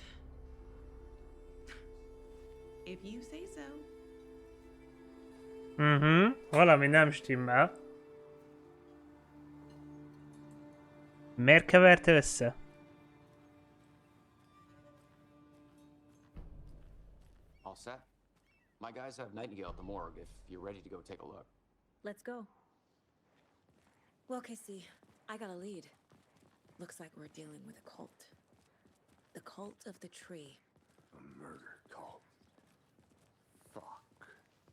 If you say so. Valami nem stimmel. Miért keverte össze? All set? My guys have Nightingale at the morgue if you're ready to go take a look. Let's go. Well, Casey, I got a lead. Looks like we're dealing with a cult. The cult of the tree. A murder cult. Fuck.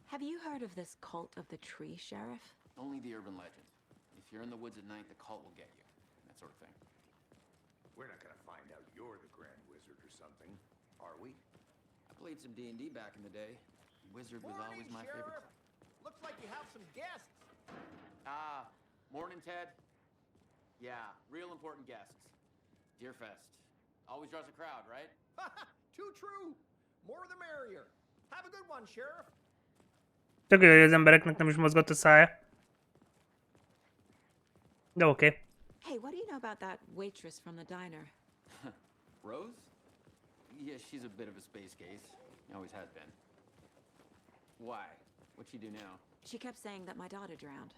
Have you heard of this cult of the tree, Sheriff? Only the urban legend. If you're in the woods at night, the cult will get you. That sort of thing. We're not gonna find out you're the Grand Wizard or something, are we? I played some D&D back in the day. Wizard was always my favorite. Looks like you have some guests. Ah, morning, Ted. Yeah, real important guests. Deerfest. Always draws a crowd, right? Too true. More the merrier. Have a good one, Sheriff. Tök jó, hogy az embereknek nem is mozgott a szája. De oké. Hey, what do you know about that waitress from the diner? Rose? Yeah, she's a bit of a space case. Always has been. Why? What'd she do now? She kept saying that my daughter drowned.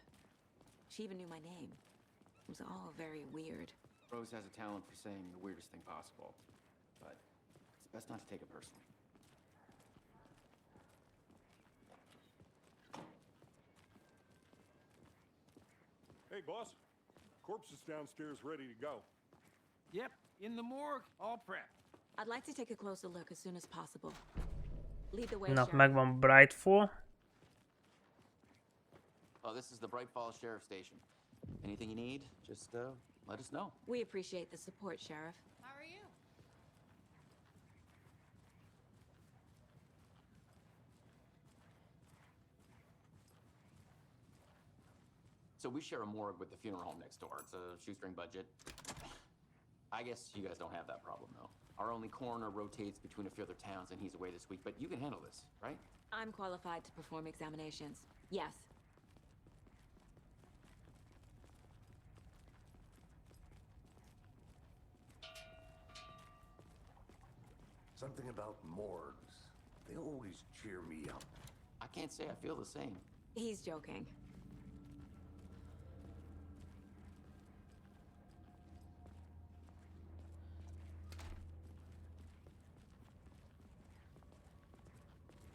She even knew my name. It was all very weird. Rose has a talent for saying the weirdest thing possible. But it's best not to take it personally. Hey, boss. Corpse is downstairs ready to go. Yep, in the morgue, all prepped. I'd like to take a closer look as soon as possible. Lead the way, Na, Sheriff. megvan Brightfall. Oh, this is the Bright Falls Sheriff Station. Anything you need, just let us know. We appreciate the support, Sheriff. How are you? So we share a morgue with the funeral home next door. It's a shoestring budget. I guess you guys don't have that problem, though. Our only coroner rotates between a few other towns, and he's away this week. But you can handle this, right? I'm qualified to perform examinations. Yes. Something about morgues. They always cheer me up. I can't say I feel the same. He's joking.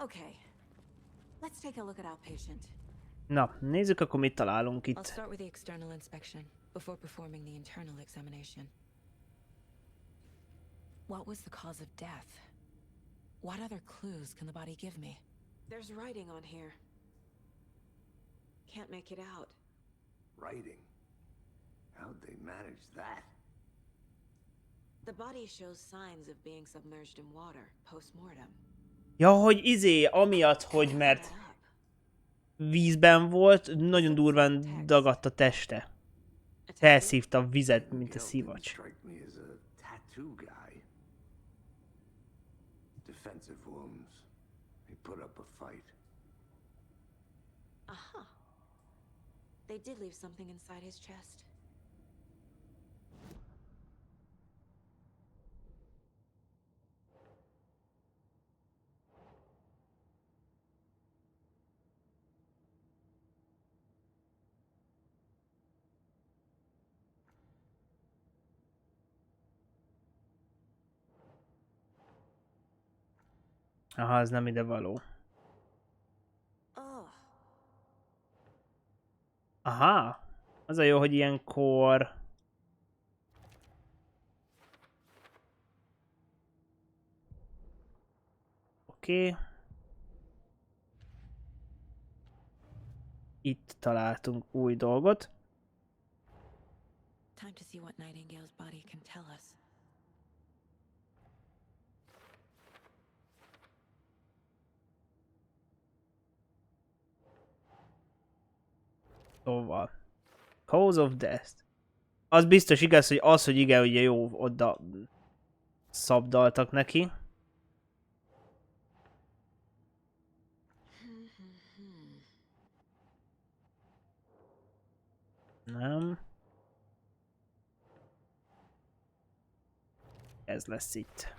Okay. Let's take a look at outpatient. Na, nézzük akkor mit találunk I'll itt. start with the external inspection before performing the internal examination. What was the cause of death? What other clues can the body give me? There's writing on here. Can't make it out. writing. How'd they manage that? The body shows signs of being submerged in water post-mortem. Ja, hogy amiatt, hogy mert vízben volt, nagyon durván dagadt a teste. Felszívta a vizet, mint a szivacs. Strike me as a tattoo guy. Defensive wounds. He put up a fight. Aha. They did leave something inside his chest. Aha, ez nem ide való. Aha. Az a jó, hogy ilyenkor... Oké. Itt találtunk új dolgot. Time to see what Nightingale's body can tell us. Szóval. Cause of death. Az biztos igaz, hogy az, hogy igen, ugye jó, oda szabdaltak neki. Nem. Ez lesz itt.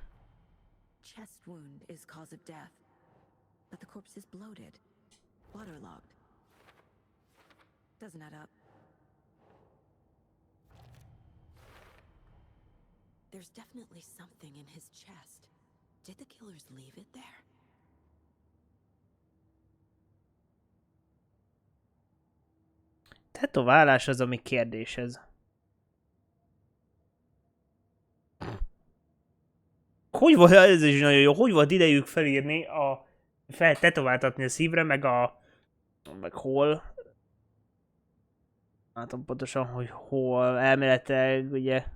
Chest wound is cause of death, but the corpse is bloated, waterlogged. Doesn't add up. There's definitely something in his chest. Did the killers leave it there? Tetoválás az, ami kérdés ez. Hogy volt, ez is nagyon jó, hogy volt idejük felírni tetováltatni a szívre, meg hol. Látom pontosan, hogy hol, elméletileg ugye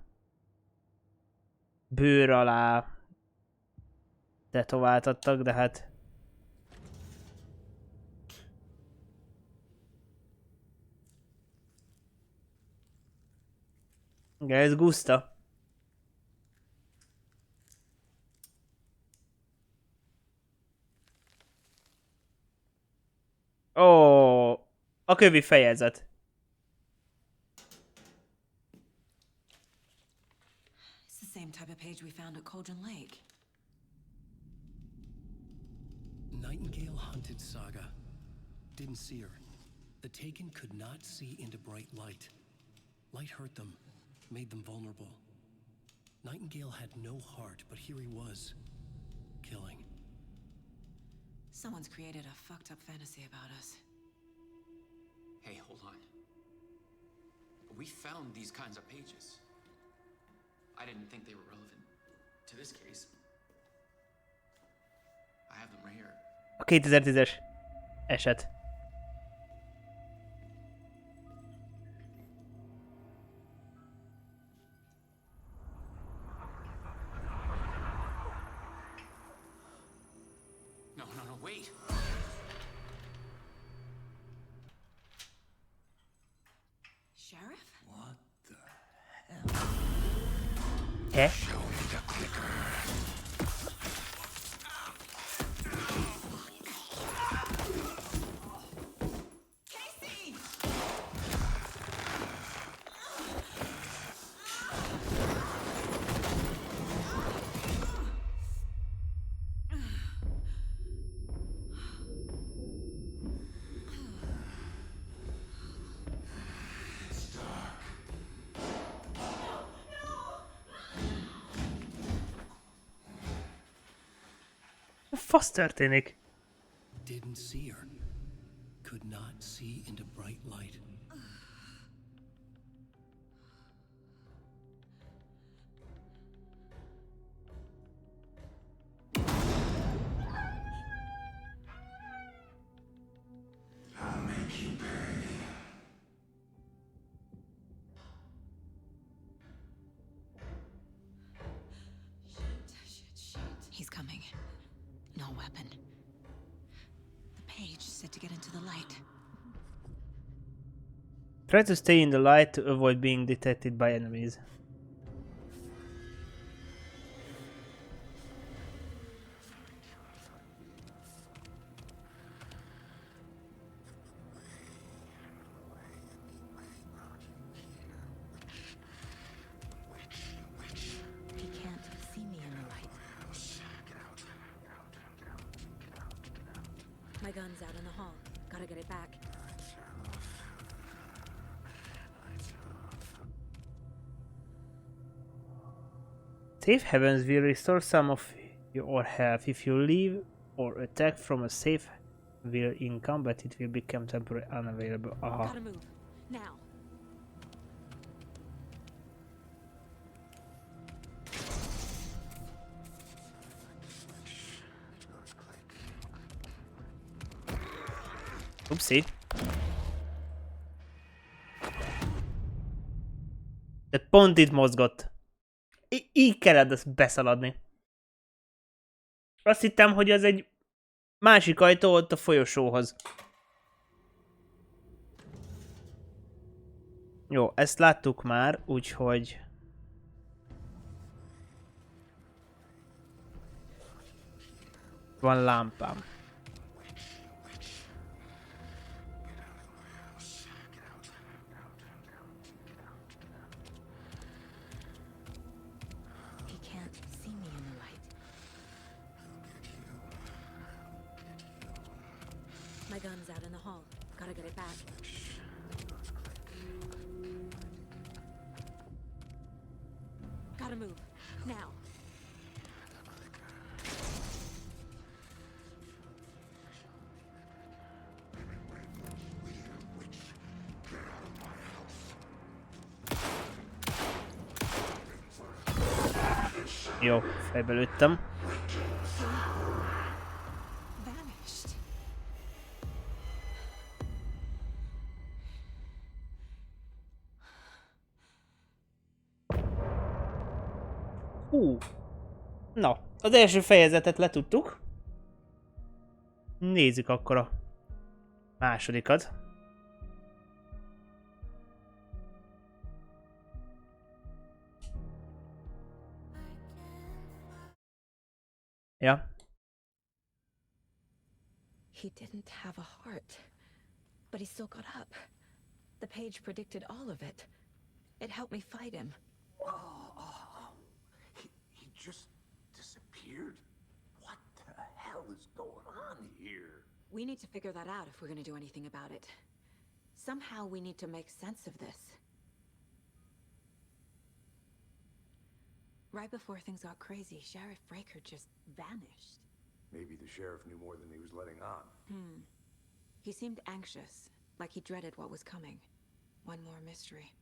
bőr alá tetováltattak, de hát igen, ez guszta. Ó, a kövi fejezet. It's the same type of page we found at Cauldron Lake. Nightingale hunted Saga. Didn't see her. The Taken could not see into bright light. Light hurt them, made them vulnerable. Nightingale had no heart, but here he was, killing. Someone's created a fucked up fantasy about us. Hey, hold on. We found these kinds of pages. I didn't think they were relevant to this case. I have them right here. A 2010-es eset. No, wait. Sheriff? What the hell? Eh? Show me the clicker. Fasz történik? Didn't see her. Could not see into bright light. I'll make you pay. He's coming. No weapon. The page said to get into the light. Try to stay in the light to avoid being detected by enemies. He can't see me in the light. My gun's out in the hall. Gotta get it back. Safe havens will restore some of your health. If you leave or attack from a safe will in combat, it will become temporarily unavailable. Aha. Gotta move. Now. Upsi. De pont itt mozgott. Így kellett ezt beszaladni. Azt hittem, hogy az egy másik ajtó ott a folyosóhoz. Jó, ezt láttuk már, úgyhogy... Van lámpám. My gun's out in the hall. Gotta get it back. Gotta move. Now. Jó, fejbe lőttem. Na, az első fejezetet letudtuk. Nézzük akkor a másodikat. Ja. He didn't have a heart, but he still got up. The page predicted all of it. It helped me fight him. He just disappeared? What the hell is going on here? We need to figure that out if we're gonna do anything about it. Somehow we need to make sense of this. Right before things got crazy, Sheriff Breaker just vanished. Maybe the sheriff knew more than he was letting on. He seemed anxious, like he dreaded what was coming. One more mystery.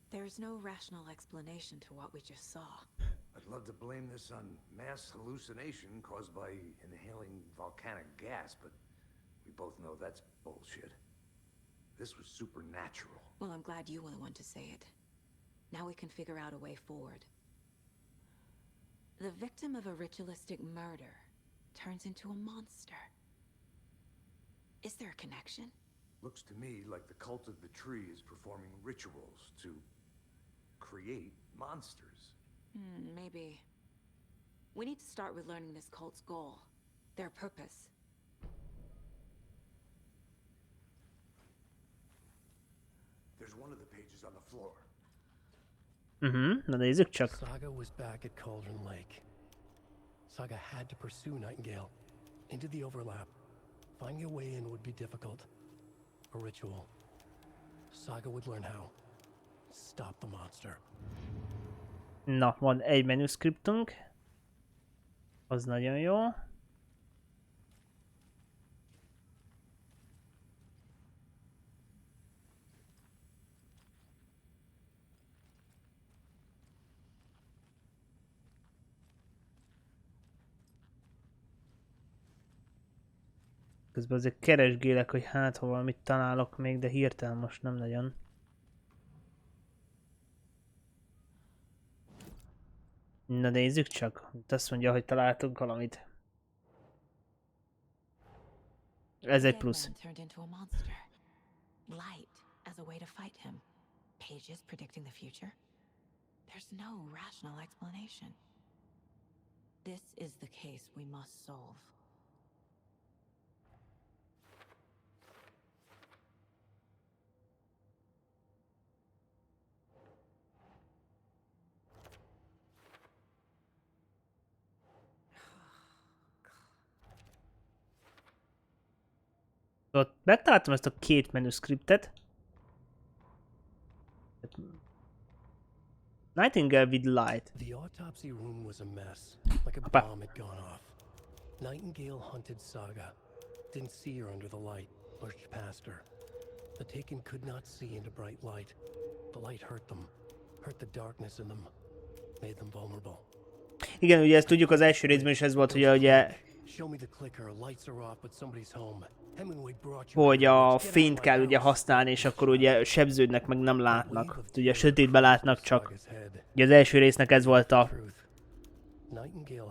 There's no rational explanation to what we just saw. I'd love to blame this on mass hallucination caused by inhaling volcanic gas, but we both know that's bullshit. This was supernatural. Well, I'm glad you were the one to say it. Now we can figure out a way forward. The victim of a ritualistic murder turns into a monster. Is there a connection? Looks to me like the cult of the tree is performing rituals to create monsters. Maybe. We need to start with learning this cult's goal. Their purpose. There's one of the pages on the floor. Na nézzük csak. Saga was back at Cauldron Lake. Saga had to pursue Nightingale into the overlap. Finding a way in would be difficult. A ritual. Saga would learn how. Stop the monster. Na, van egy manuskriptunk. Az nagyon jó. Közben azért keresgélek, hogy hát ha valamit találok még, de hirtelen most nem nagyon. Na nézzük csak. Azt mondja, hogy találtunk valamit. Ez egy plusz. Turned into a monster. Light as a way to fight him. Pages predicting the future. There's no rational explanation. This is the case we must solve. Ott megtaláltam ezt a két manuscriptet. Nightingale with light. The autopsy room was a mess, like a Apa. bomb had gone off. Nightingale hunted Saga. Didn't see her under the light, pushed past her. The Taken could not see into bright light. The light hurt them, hurt the darkness in them, made them vulnerable. Igen, ugye ezt tudjuk, az első részben is ez volt, hogy ugye... Show me the clicker, lights are off, but somebody's home. Hemingway brought you hogy a fényt kell ugye használni, és akkor ugye sebződnek, meg nem látnak. Ugye sötétben látnak csak. Ugye az első résznek ez volt a...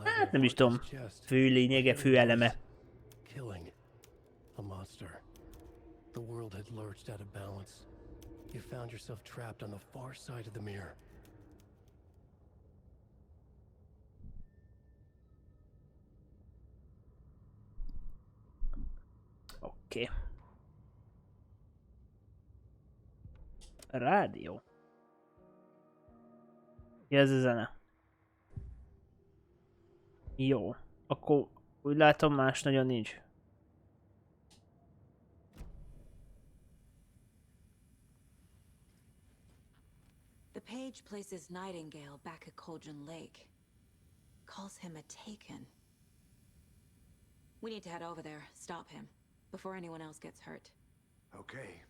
Hát nem is tudom, fő lényege, fő eleme. Killing a monster. The world had lurched out of balance. You found yourself trapped on the far side of the mirror. Oké. Rádió. Ja, ez a zene. Jó. Akkor úgy látom, más nagyon nincs. The page places Nightingale back at Cauldron Lake. Calls him a Taken. We need to head over there, stop him, before anyone else gets hurt. Okay.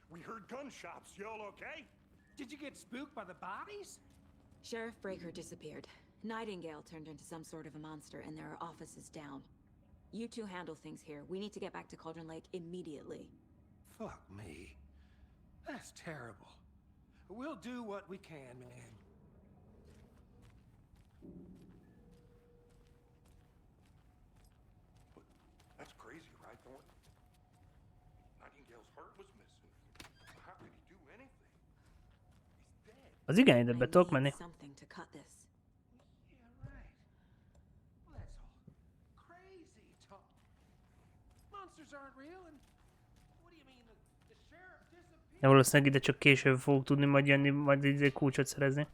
We heard gunshots. Y'all okay? Did you get spooked by the bodies? Sheriff Breaker disappeared. Nightingale turned into some sort of a monster, and there are offices down. You two handle things here. We need to get back to Cauldron Lake immediately. Fuck me. That's terrible. We'll do what we can, man. That's crazy, right, Thornton? Nightingale's heart was missing. How could he do anything? He's dead. Az igen, ide be tudok menni. Something to cut this. Yeah, right. Well, that's all crazy talk. Monsters aren't real, and what do you mean the sheriff disappeared? De valószínűleg ide csak később fogok tudni majd jönni, majd ide kulcsot szerezni.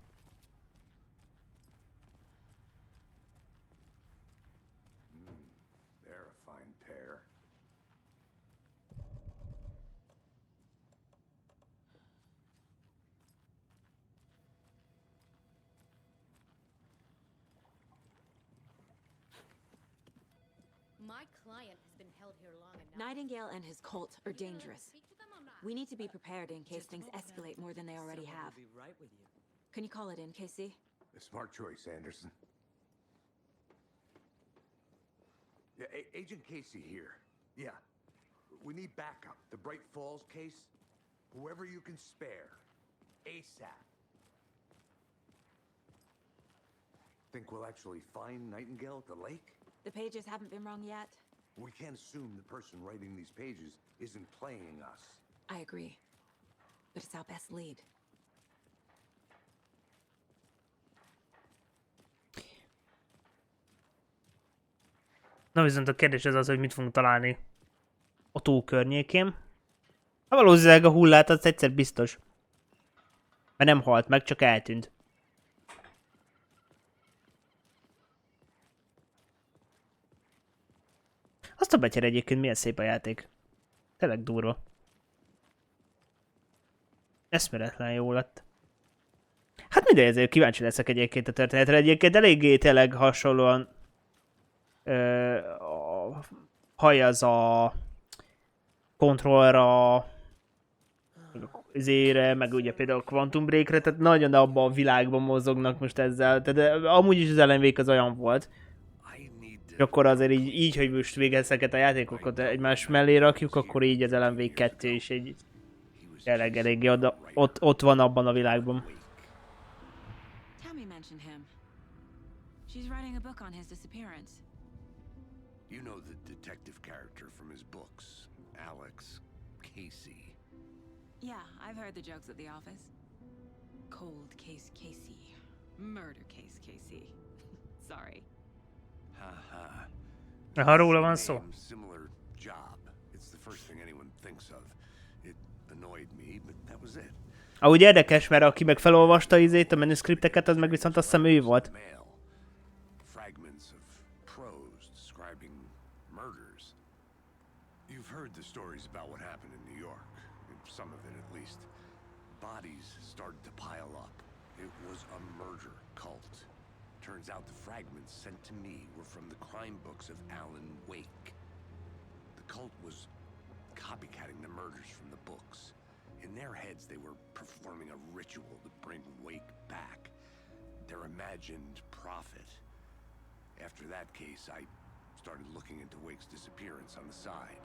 They're a fine pair. My client has been held here long enough. Nightingale and his cult are dangerous. We need to be prepared in case things escalate more than they already have. Can you call it in, Casey? A smart choice, Anderson. Yeah, Agent Casey here. Yeah. We need backup. The Bright Falls case. Whoever you can spare. ASAP. Think we'll actually find Nightingale at the lake? The pages haven't been wrong yet. We can't assume the person writing these pages isn't playing us. I agree. But it's our best lead. Na viszont a kérdés az az, hogy mit fogunk találni a tó környékén. Hát valószínűleg a hullát az egyszer biztos. Mert nem halt meg, csak eltűnt. Azt a betyár egyébként milyen szép a játék. Tényleg durva. Eszméletlen jó lett. Hát mindegy, ezért kíváncsi leszek egyébként a történetre. Egyébként eléggé tényleg hasonlóan a hajaz a kontrollra, zére, meg ugye például a Quantum Breakre, tehát nagyon abban a világban mozognak most ezzel. Tehát amúgy is az LMV az olyan volt. I need to És akkor azért így hogy most végezeket a játékokat egymás mellé rakjuk, akkor így az LMV 2 is egy tényleg eléggé ott van abban a világban. Tammy mentioned him. She's writing a book on his disappearance. You know the detective character from his books, Alex Casey. Yeah, I've heard the jokes at the office. Cold case Casey. Murder case Casey. Sorry. Ha róla van szó. Similar job. It's the first thing anyone thinks of. It annoyed me, but that was it. Ahogy érdekes, mert aki meg felolvasta a manuskripteket, az meg viszont azt hiszem ő volt. Fragments of prose describing murders. You've heard the stories about what happened in New York. Some of it at least. Bodies started to pile up. It was a murder cult. Turns out the fragments sent to me were from the crime books of Alan Wake. The cult was copycatting the murders from the books. In their heads, they were performing a ritual to bring Wake back. Their imagined prophet. After that case, I started looking into Wake's disappearance on the side.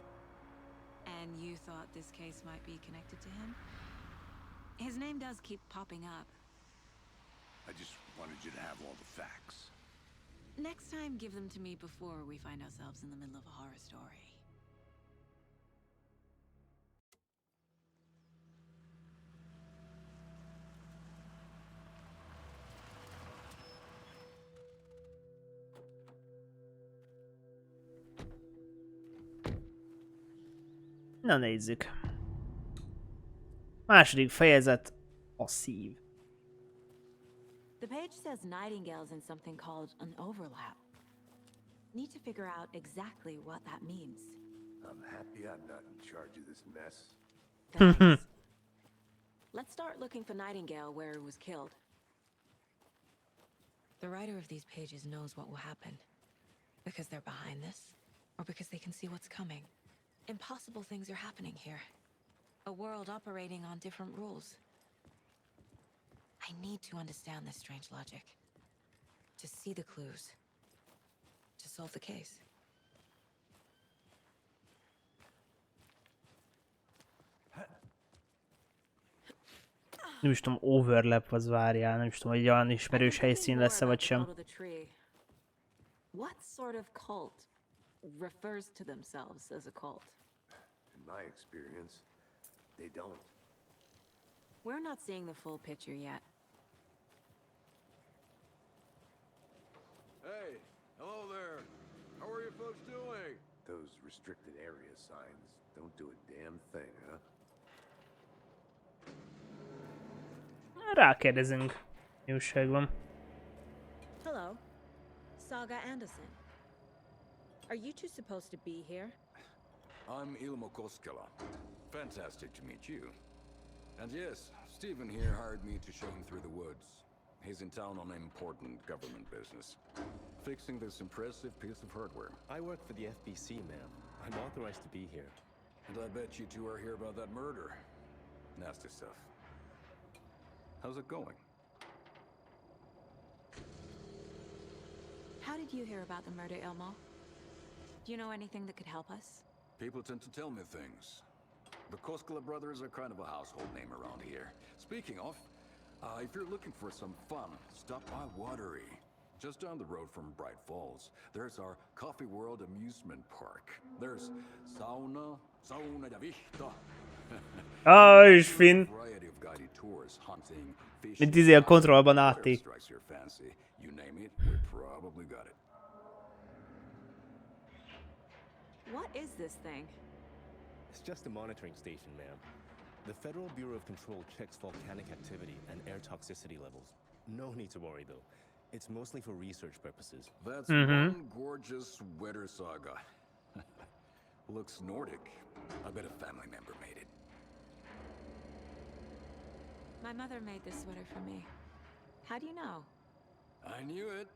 And you thought this case might be connected to him? His name does keep popping up. I just wanted you to have all the facts. Next time, give them to me before we find ourselves in the middle of a horror story. Na nézzük. Második fejezet, a szív. The page says Nightingale's in something called an overlap. Need to figure out exactly what that means. I'm happy I'm not in charge of this mess. Thanks. Let's start looking for Nightingale where he was killed. The writer of these pages knows what will happen. Because they're behind this, or because they can see what's coming. Impossible things are happening here. A world operating on different rules. I need to understand this strange logic. To see the clues. To solve the case. Nem is tudom, overlap az várjál, nem is tudom, hogy olyan ismerős helyszín lesz-e vagy sem. What sort of cult refers to themselves as a cult? In my experience, they don't. We're not seeing the full picture yet. Hey, hello there. How are you folks doing? Those restricted area signs don't do a damn thing, huh? Rákérdezünk. Jó újság van. Hello, Saga Anderson. Are you two supposed to be here? I'm Ilmo Koskela. Fantastic to meet you. And yes, Stephen here hired me to show him through the woods. He's in town on important government business. Fixing this impressive piece of hardware. I work for the FBC, ma'am. I'm authorized to be here. And I bet you two are here about that murder. Nasty stuff. How's it going? How did you hear about the murder, Ilmo? Do you know anything that could help us? People tend to tell me things. The Koskela brothers are kind of a household name around here. Speaking of, if you're looking for some fun, stop by Watery. Just down the road from Bright Falls, there's our Coffee World amusement park. There's sauna ja vihta. És Finn. Variety of guided tours, hunting, fishing. Mint izé a kontrollban átti. Strikes your fancy. You name it, we probably got it. What is this thing? It's just a monitoring station, ma'am. The Federal Bureau of Control checks volcanic activity and air toxicity levels. No need to worry, though. It's mostly for research purposes. That's one gorgeous weather saga. Looks Nordic. I bet a family member made it. My mother made this sweater for me. How do you know? I knew it.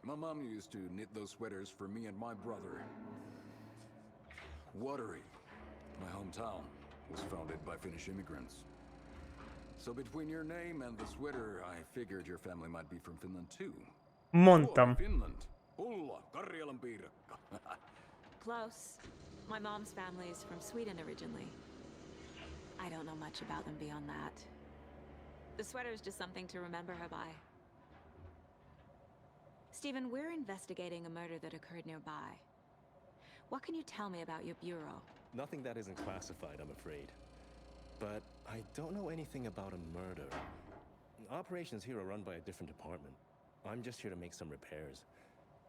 My mom used to knit those sweaters for me and my brother. Watery, my hometown, was founded by Finnish immigrants. So between your name and the sweater, I figured your family might be from Finland too. Mondtam. Oh, Finland. Pulla, Karjalan piirakka. Close. My mom's family is from Sweden originally. I don't know much about them beyond that. The sweater is just something to remember her by. Stephen, we're investigating a murder that occurred nearby. What can you tell me about your bureau? Nothing that isn't classified, I'm afraid. But I don't know anything about a murder. Operations here are run by a different department. I'm just here to make some repairs.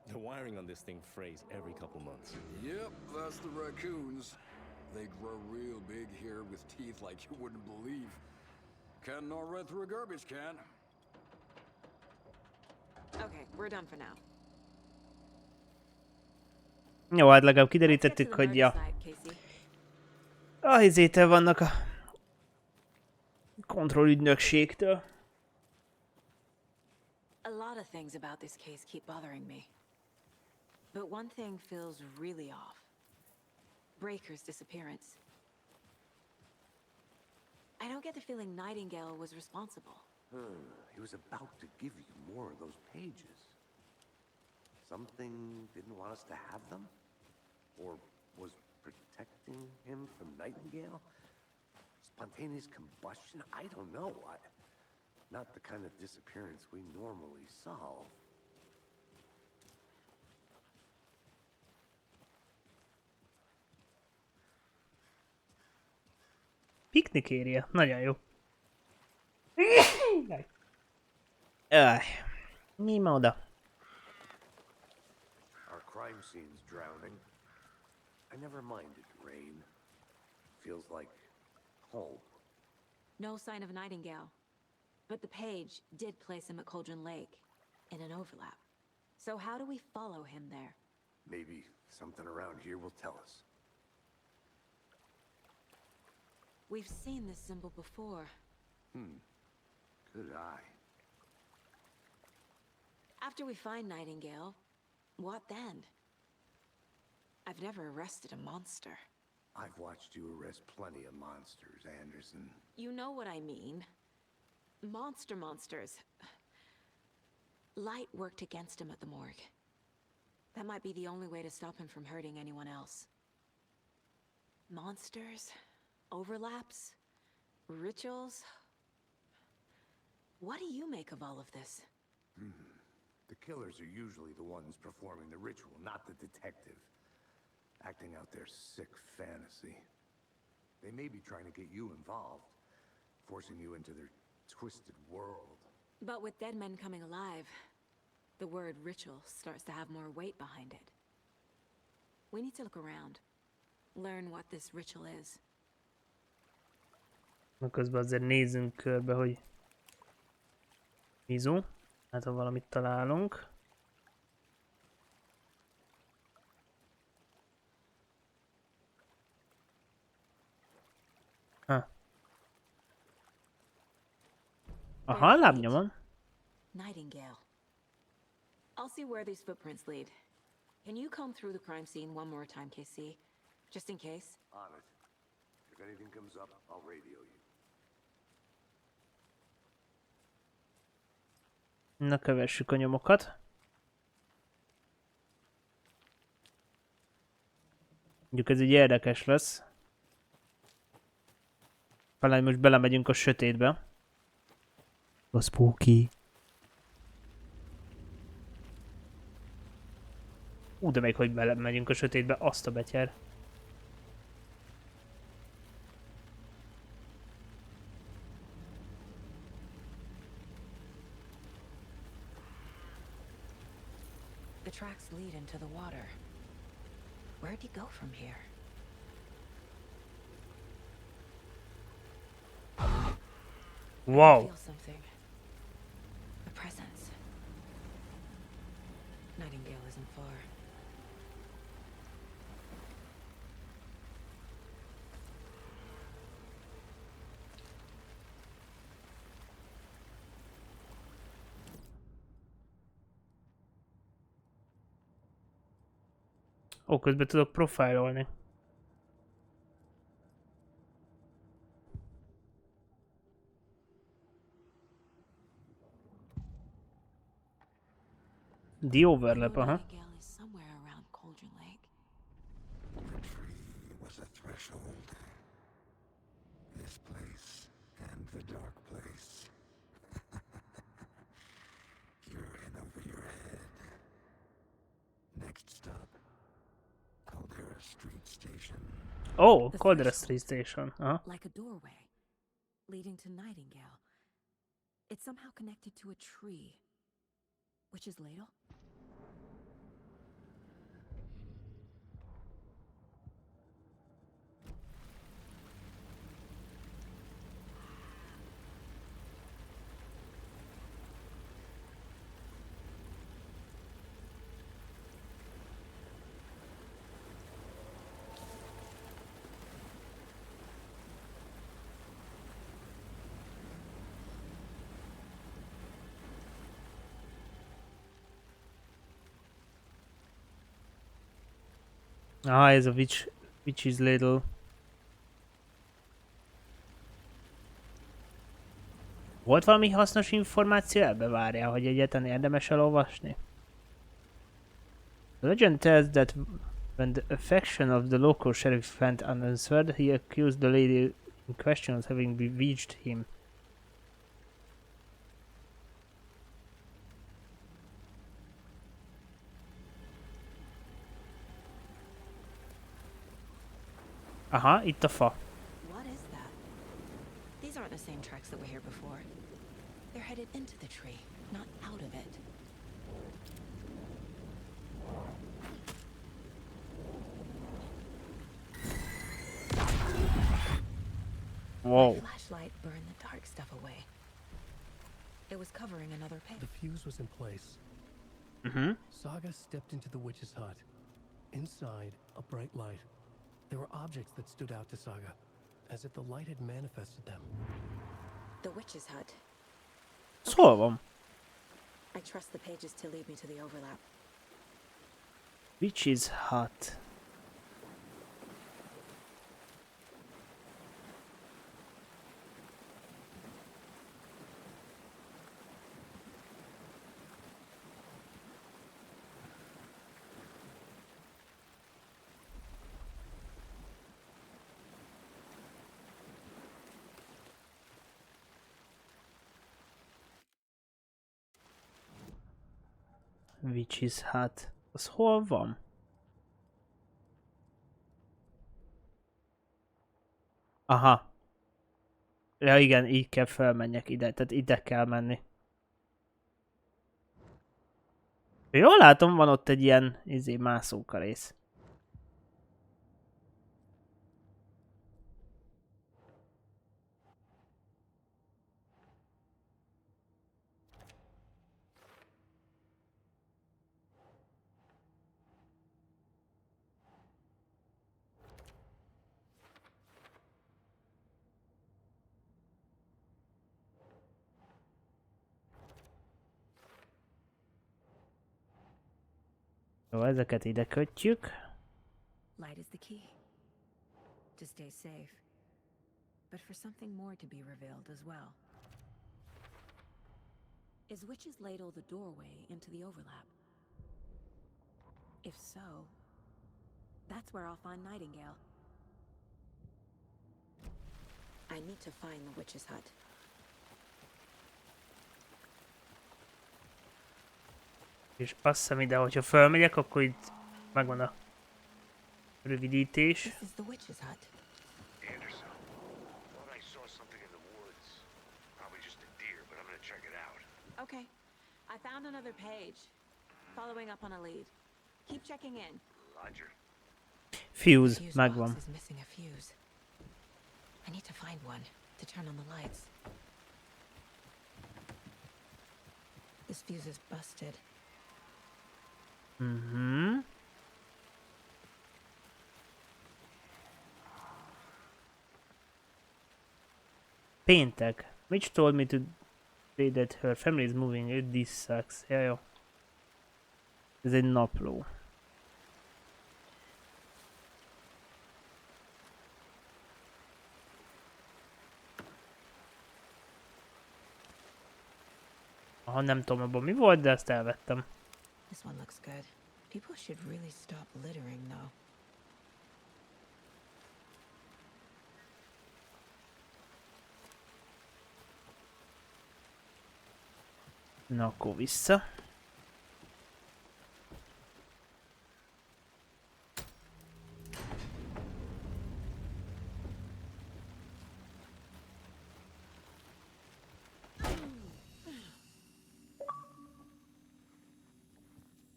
The wiring on this thing frays every couple months. Yep, that's the raccoons. They grow real big here with teeth like you wouldn't believe. Can't gnaw right through a garbage can. Okay, we're done for now. Jó, hát legalább kiderítettük, hogy a izétől vannak a kontrollügynökségtől. A lot of things about this case keep bothering me. But one thing feels really off. Breaker's disappearance. I don't get the feeling Nightingale was responsible. He was about to give you more of those pages. Something didn't want us to have them? Or was protecting him from Nightingale? Spontaneous combustion? I don't know. Not the kind of disappearance we normally solve. Piknik area. Nagyon jó. Jaj. Mi ma oda? Our crime scene's drowning. I never minded rain. Feels like home. No sign of Nightingale. But the page did place him at Cauldron Lake, in an overlap. So how do we follow him there? Maybe something around here will tell us. We've seen this symbol before. Good eye. After we find Nightingale, what then? I've never arrested a monster. I've watched you arrest plenty of monsters, Anderson. You know what I mean. Monsters. Light worked against him at the morgue. That might be the only way to stop him from hurting anyone else. Monsters? Overlaps? Rituals? What do you make of all of this? The killers are usually the ones performing the ritual, not the detective. Acting out their sick fantasy. They may be trying to get you involved, forcing you into their twisted world. But with dead men coming alive, the word ritual starts to have more weight behind it. We need to look around. Learn what this ritual is. Na közben azért nézzünk körbe, hogy Mizu. Hát ha valamit találunk. Aha, lábnyomon. Nightingale. I'll see where these footprints lead. Can you comb through the crime scene one more time, KC? Just in case? On it. If anything comes up, I'll radio you. Na, kövessük a nyomokat. Mondjuk ez így érdekes lesz. Talán most belemegyünk a sötétbe. A spooky. De még hogy belemegyünk a sötétbe, azt a betyár. The tracks lead into the water. Where'd he go from here? Wow. I feel something. A presence. Nightingale isn't far. Ó, közben tudok profilolni. The overlap, aha. Nightingale is somewhere around Cauldron Lake. The tree was a threshold. This place and the dark place. You're in over your head. Next stop, Caldera Street Station. Oh, The Caldera threshold, Street Station. Aha. like a doorway leading to Nightingale. It's somehow connected to a tree. Witch's ladle? Ah, ez a Witch's Ladle. Volt valami hasznos információ ebbe, várjál, hogy egyáltalán érdemes elolvasni? The legend tells that when the affection of the local sheriff went unanswered, he accused the lady in question of having bewitched him. Aha, itt a fa. What is that? These aren't the same tracks that were here before. They're headed into the tree, not out of it. Whoa. My flashlight burned the dark stuff away. It was covering another page. The fuse was in place. Mm-hmm. Saga stepped into the witch's hut. Inside, a bright light. There were objects that stood out to Saga, as if the light had manifested them. The witch's hut. Szóval van. I trust the pages to lead me to the overlap. Witch's Hut. Witch's Hut. Az hol van? Aha. Ja igen, így kell felmenjek ide, tehát ide kell menni. Jól látom, van ott egy ilyen mászóka rész. Jó, ezeket ide kötjük. Light is the key. To stay safe. But for something more to be revealed as well. Is Witch's Ladle the doorway into the overlap? If so, that's where I'll find Nightingale. I need to find the witch's hut. És azt hiszem ide, hogyha fölmegyek, akkor itt megvan a rövidítés. This is the witch's hut. Anderson, thought I saw something in the woods. Probably just a deer, but I'm gonna check it out. Okay. I found another page. Following up on a lead. Keep checking in. Roger. Fuse, Fuse megvan. box is missing a fuse. I need to find one to turn on the lights. This fuse is busted. Mhm. Péntek. Mitch told me to say that her family is moving. This sucks. Ja, jó. Ez egy napló. Aha, nem tudom abban mi volt, de ezt elvettem. This one looks good. People should really stop littering, though. Na, akkor vissza.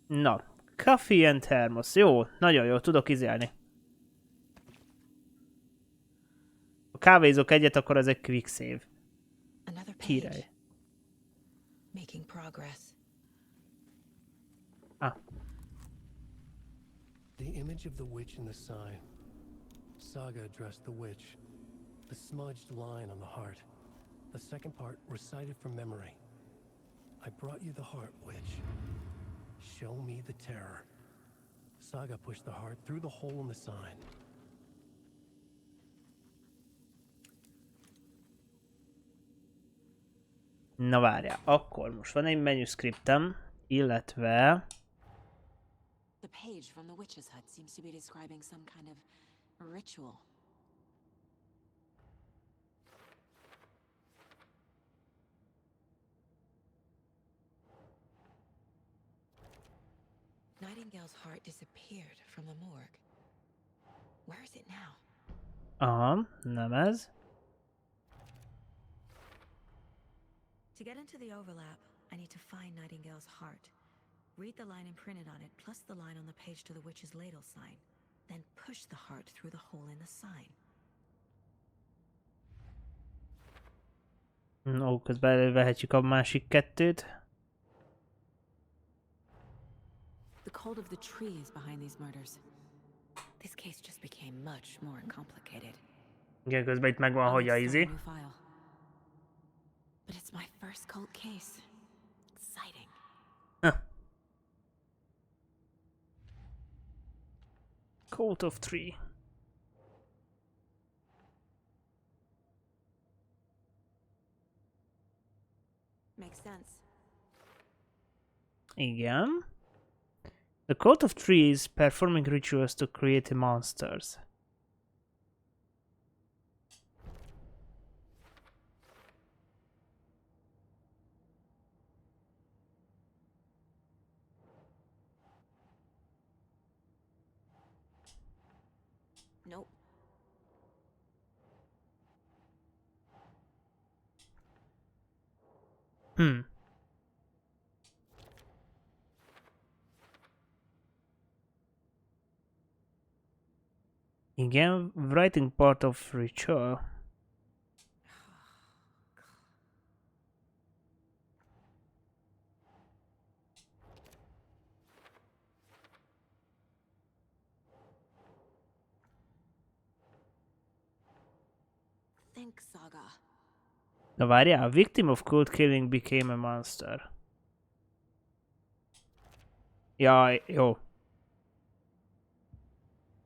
Na, coffee and thermos. Jó, nagyon jó, tudok izélni. Ha kávézok egyet, akkor ez egy quick save. Király. Making progress. Ah. The image of the witch in the sign. Saga addressed the witch. The smudged line on the heart. The second part recited from memory. I brought you the heart, witch. Show me the terror. Saga pushed the heart through the hole in the sign. Na várjál, akkor most van egy menüskriptem, illetve... The page from the witch's hut seems to be describing some kind of ritual. Nightingale's heart disappeared from the morgue. Where is it now? Aha, nem ez. To get into the overlap, I need to find Nightingale's heart. Read the line imprinted on it, plus the line on the page to the witch's ladle sign. Then push the heart through the hole in the sign. Ó, közben elővehetjük a másik kettőt. The cult of the tree is behind these murders. This case just became much more complicated. Igen, közben itt megvan, hogy a izé. But it's my first cult case. Exciting. Cult of Tree. Makes sense. Igen. The Cult of Trees performing rituals to create monsters. Nope. Igen, writing part of ritual. Think, Saga. Na várjál, a victim of cult killing became a monster. Jaj, jó.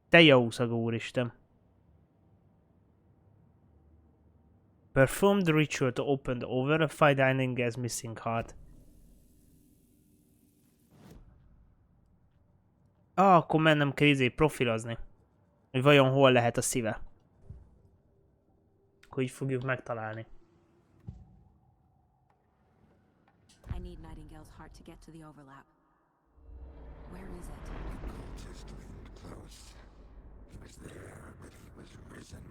Te jó szaga, úristen. Perform the ritual to open the over, find Nightingale's missing heart. Akkor mennem kell profilozni. Hogy vajon hol lehet a szíve. Akkor így fogjuk megtalálni. I need Nightingale's heart to get to the overlap. Where is it? The cultist leaned close. He was there, but he was risen.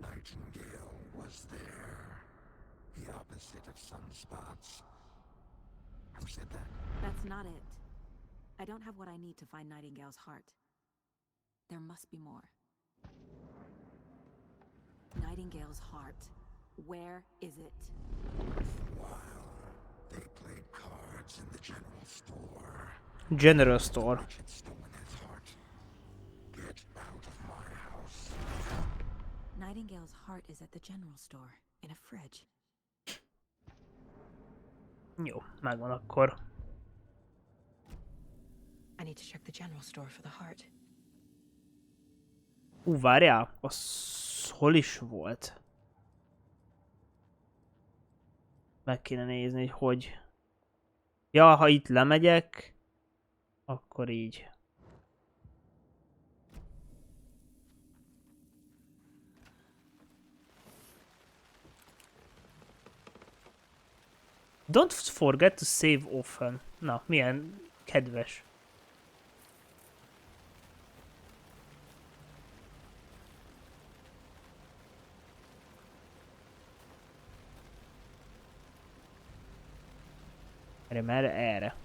Nightingale was there. The opposite of sunspots. Who said that? That's not it. I don't have what I need to find Nightingale's heart. There must be more. Nightingale's heart. Where is it? While they played cards in the general store. General store. Which had stolen his heart. Get out of my house. Nightingale's heart is at the general store, in a fridge. Jó, megvan akkor. I need to check the general store for the heart. Várjál, az hol is volt? Meg kéne nézni, hogy... Ja, ha itt lemegyek, Akkor így. Don't forget to save often. Na, milyen kedves. Merre? Erre.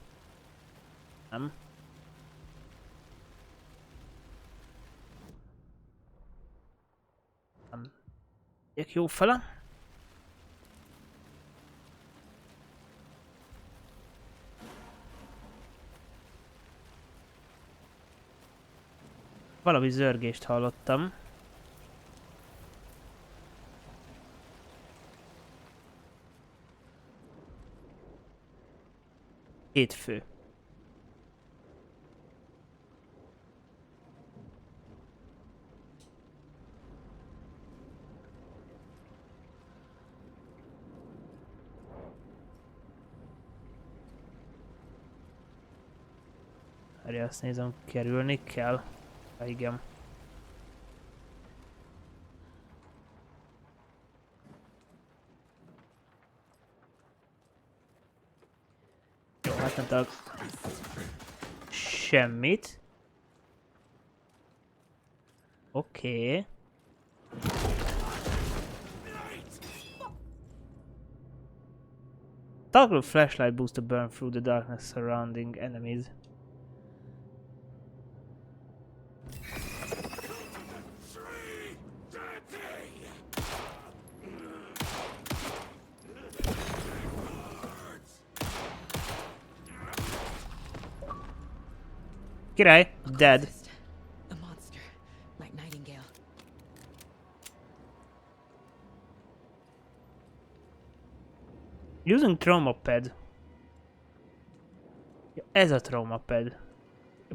Nem. Nem. Megyek jó fele. Valami zörgést hallottam. Két fő. Erre azt nézem, kerülni kell. Ja, igen. Jó, hát nem tudok semmit. Oké. Toggle flashlight boost to burn through the darkness surrounding enemies. Király, dead. A monster, like Nightingale. Using trauma pad. Ja, ez a trauma pad.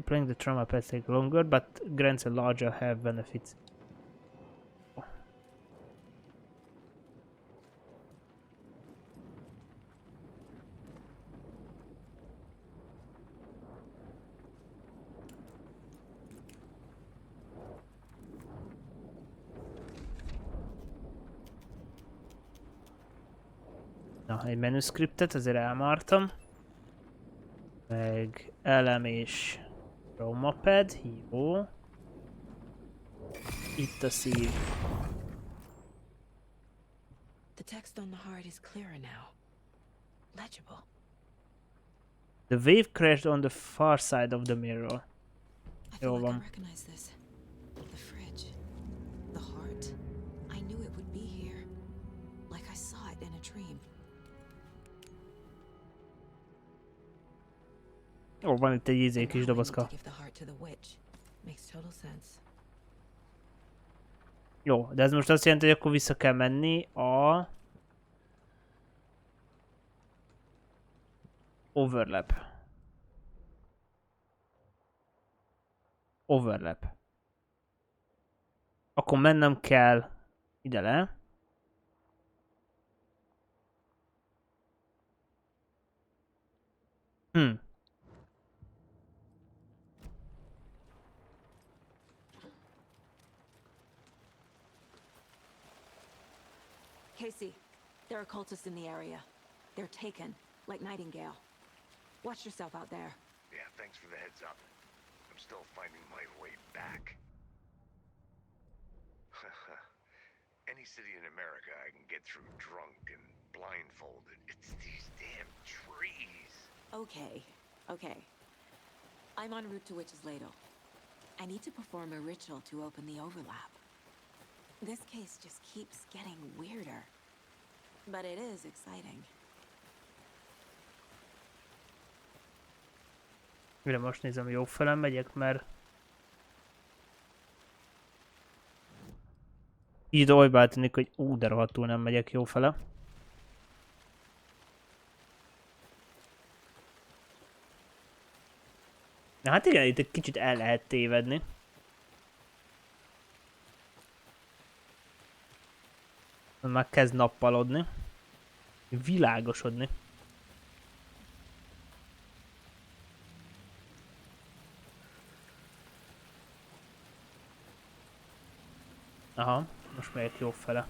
Playing the trauma pad takes longer, but grants a larger health benefits. Na, egy manuscriptet azért elmartam. Meg elem és traumapad, jó. Itt a szív. The text on the heart is clearer now. Legible. The wave crashed on the far side of the mirror. Jó van. Recognize this. The fridge. The heart. I knew it would be here. Like I saw it in a dream. Ó, van itt egy ízé kis dobozka. Jó, de ez most azt jelenti, hogy akkor vissza kell menni a... Overlap. Overlap. Akkor mennem kell ide le. Casey, there are cultists in the area. They're taken, like Nightingale. Watch yourself out there. Yeah, thanks for the heads up. I'm still finding my way back. Any city in America I can get through drunk and blindfolded. It's these damn trees. Okay, okay. I'm en route to Witch's Ladle. I need to perform a ritual to open the overlap. This case just keeps getting weirder. But it is exciting. Mire most nézem, jó felem megyek, mert... Így olybá tűnik, hogy de rohadtul nem megyek jó fele. Na hát igen, itt egy kicsit el lehet tévedni. Már kezd nappalodni. Világosodni. Aha, most megyek jobb fele.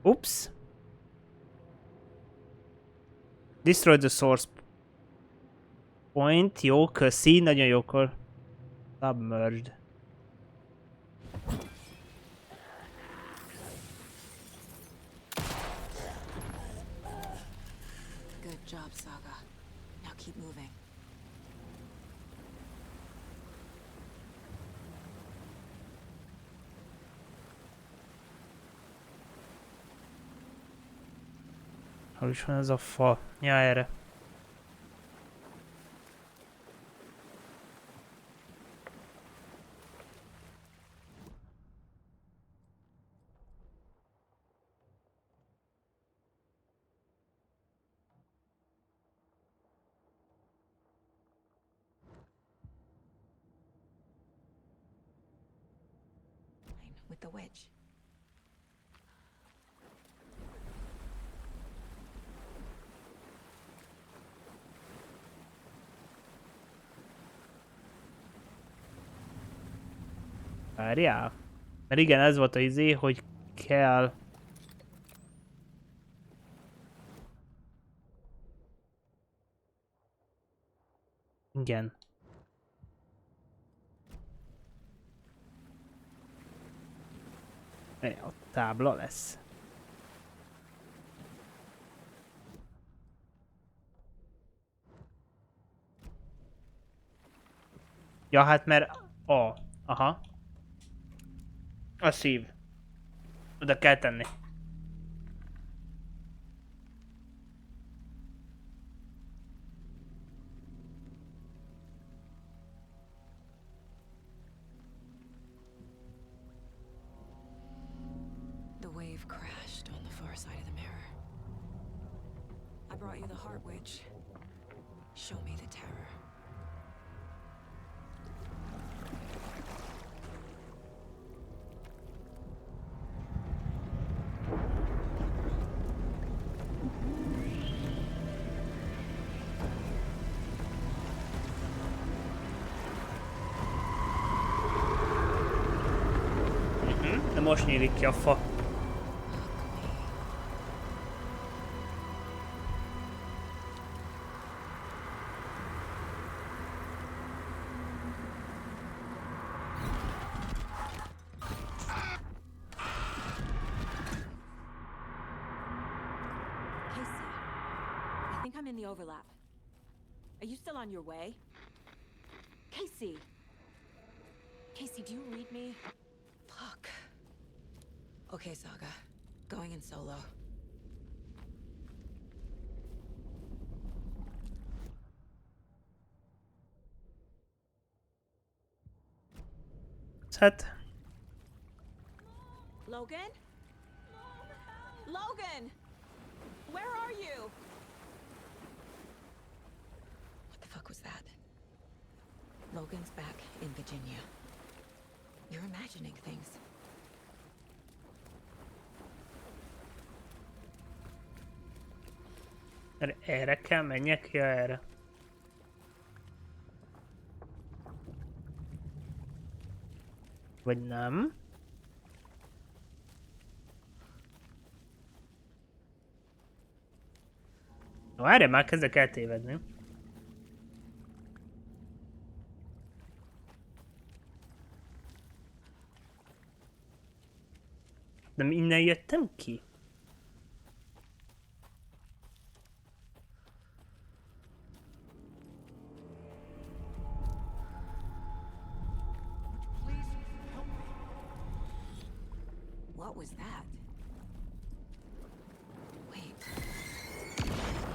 Oops. Destroy the source point. Jó, köszi, nagyon jókor. Submerged. Good job, Saga. Now keep moving. Hol is van ez a fa? Ja, erre. With the witch. Várjál. Mert igen, ez volt a izé, hogy kell... Igen. A tábla lesz. Ja, hát mert... Aha. A szív. Oda kell tenni. The wave crashed on the far side of the mirror. I brought you the heart witch. Show me the terror. De most nyílik ki a fa. I think I'm in the overlap. Are you still on your way? Casey! Casey, do you read me? Fuck. Okay, Saga. Going in solo. Hát... Logan? Logan! Where are you? What the fuck was that? Logan's back in Virginia. You're imagining things. Erre kell menjek? Ja, erre. Vagy nem? Várj, már kezdek eltévedni. De innen jöttem ki? What was that? Wait.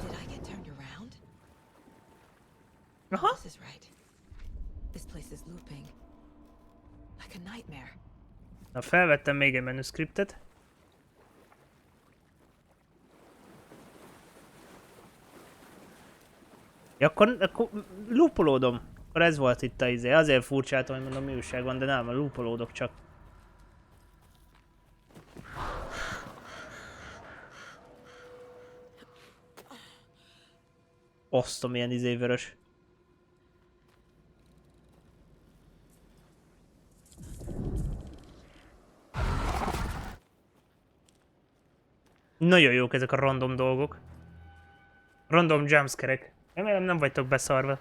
Did I get turned around? This is right. This place is looping. Like a nightmare. Na, felvettem még egy manuscriptet. Ja, akkor loopolódom. Akkor ez volt itt a izé. Azért furcsáltam, hogy mondom, mi újság van, de nem, loopolódok csak. Osztom, ilyen izé vörös. Nagyon jók ezek a random dolgok. Random jumpscare-ek. Remélem nem vagytok beszarva.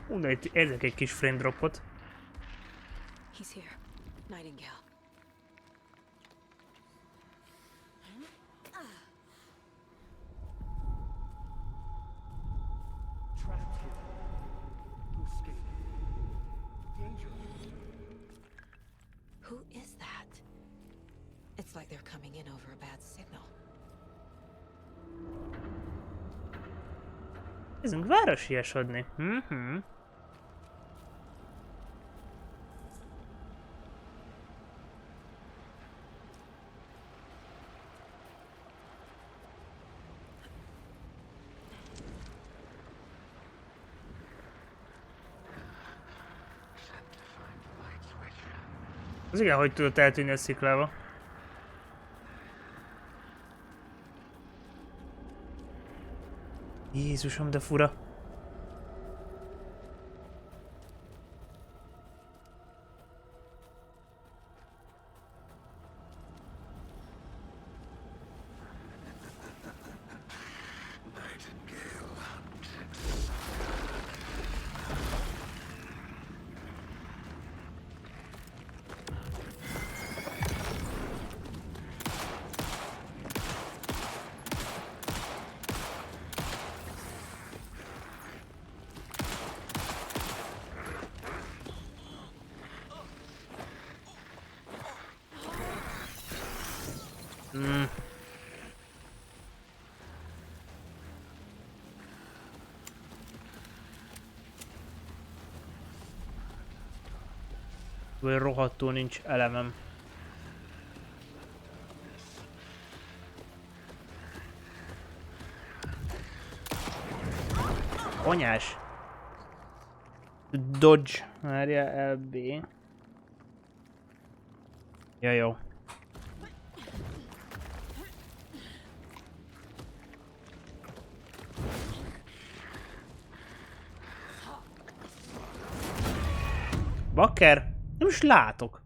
De itt érzek egy kis frame dropot. He's here. Nightingale. Trapped here. To escape. Danger. Who is that? It's like they're coming in over a bad signal. Kezdünk városiasodni. Az igen, hogy tudott eltűnni a sziklába. Jézusom, de fura. Vagy rohadtul nincs elemem. Anyás. Dodge. Várja, LB. Ja, jó. Bakker? Nem is látok.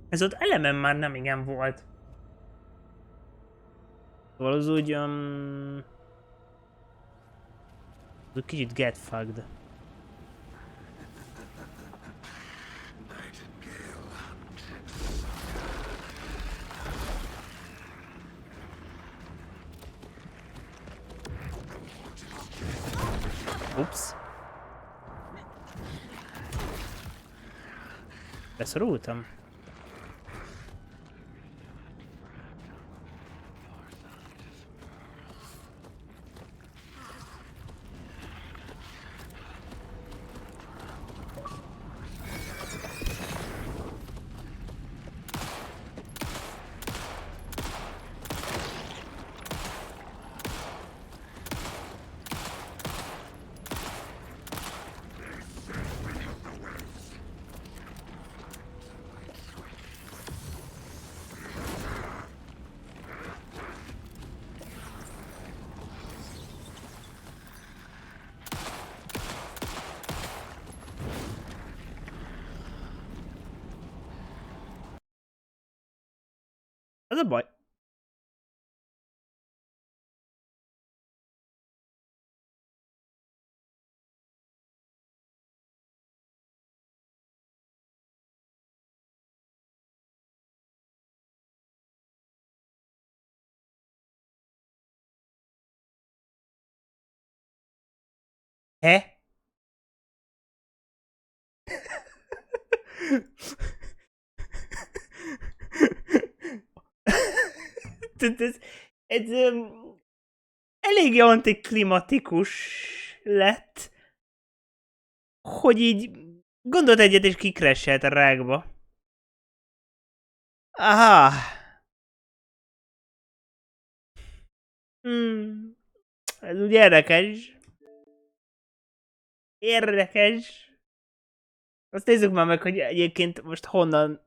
Ez ott elemem már nem igen volt. Szóval az úgy... az kicsit get fucked. Ups. Beszorultam? Az a baj. He? ez eléggé antiklimatikus lett, hogy így gondolt egyet és kikresselt a rákba. Aha, Ez úgy érdekes. Érdekes. Azt nézzük már meg, hogy egyébként most honnan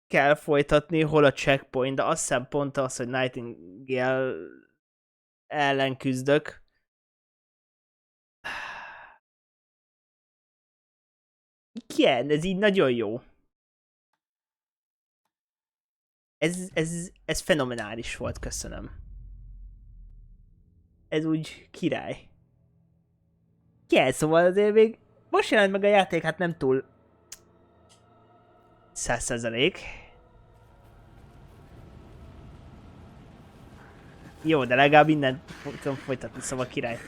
kell folytatni, hol a checkpoint, de azt hiszem pont az, hogy Nightingale ellen küzdök. Igen, ez így nagyon jó. Ez fenomenális volt, köszönöm. Ez úgy király. Igen, szóval azért még most jelent meg a játék, hát nem túl 100%. Jó, de legalább innen tudom folytatni, szóval király.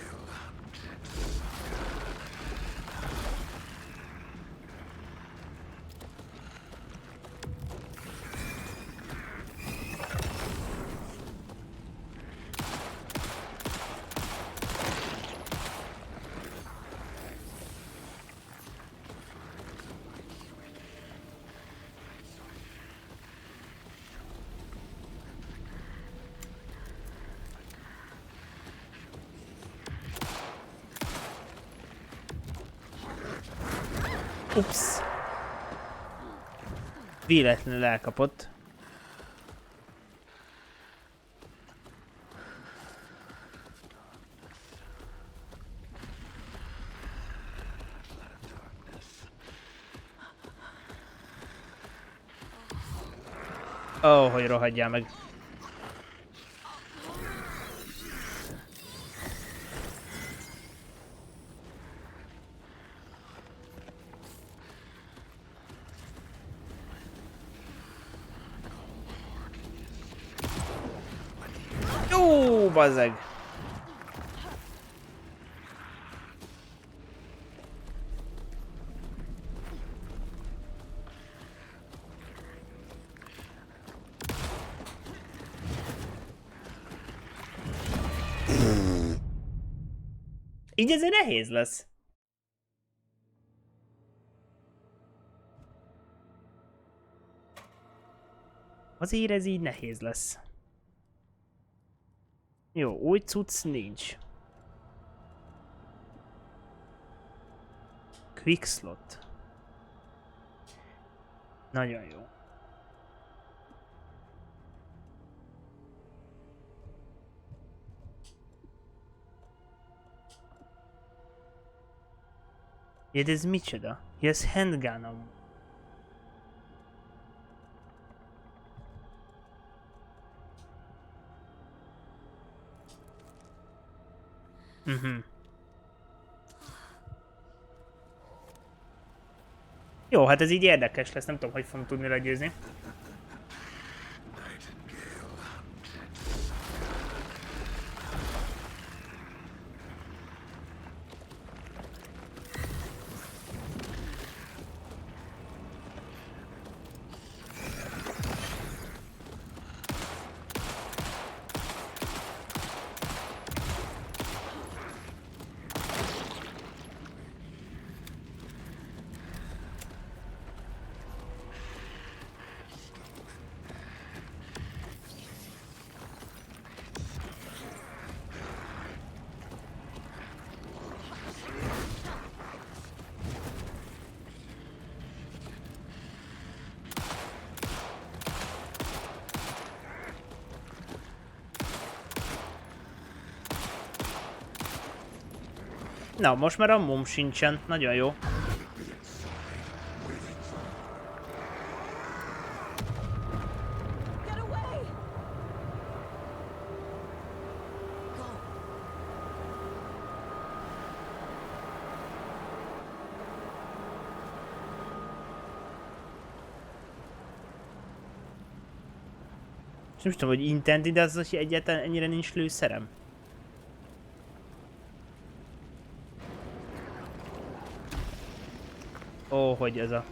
Ups. Véletlenül elkapott. Ó, hogy rohadjál meg. Ó, bazzeg. Így ezért nehéz lesz. Azért ez így nehéz lesz. Jó, új cucc nincs. Quick slot. Nagyon jó. Ja, ez micsoda? Ja, ez handgunom. Jó, hát ez így érdekes lesz, nem tudom, hogy fogom tudni legyőzni. Na, most már ammum sincsen. Nagyon jó. És nem tudom, hogy intended az, hogy egyáltalán ennyire nincs lőszerem. Ó, hogy ez a...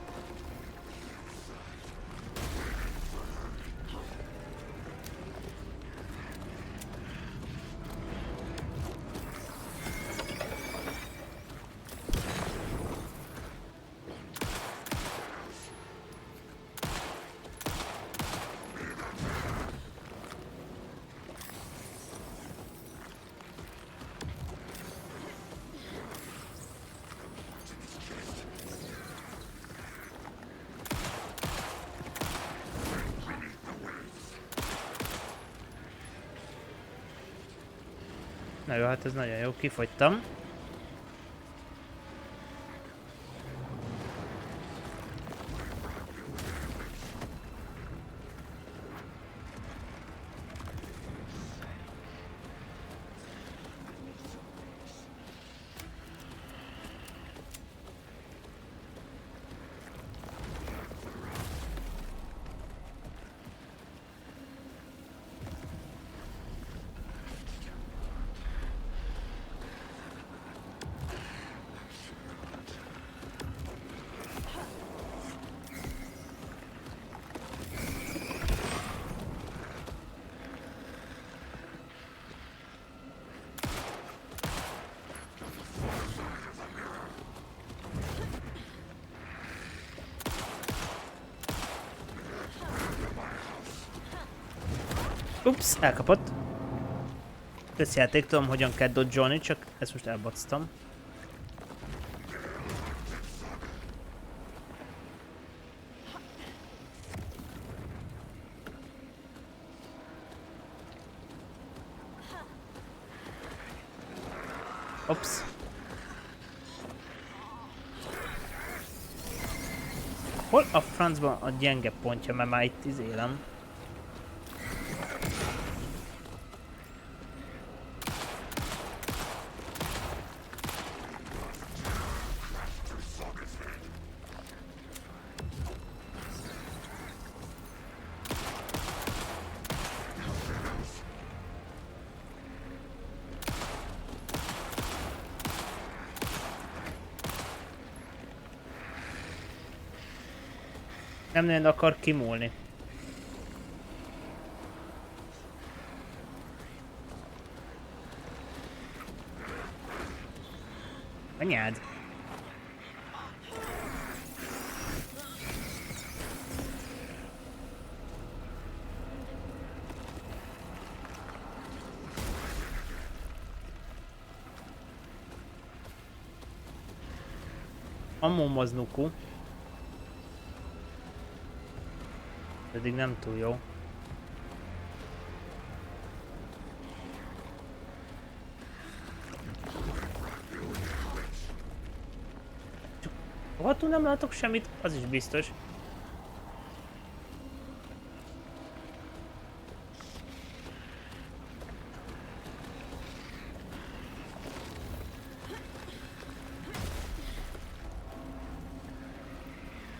Na jó, hát ez nagyon jó, kifogytam. Ups, elkapott. Összjáték, tudom hogyan kell dodge-olni, csak ezt most elbactam. Ups. Hol a francban a gyenge pontja, mert már itt izélem. Nem nagyon akar kimúlni. Anyád! Ammom az nuku. Pedig nem túl jó. Csak rohadtul nem látok semmit, az is biztos.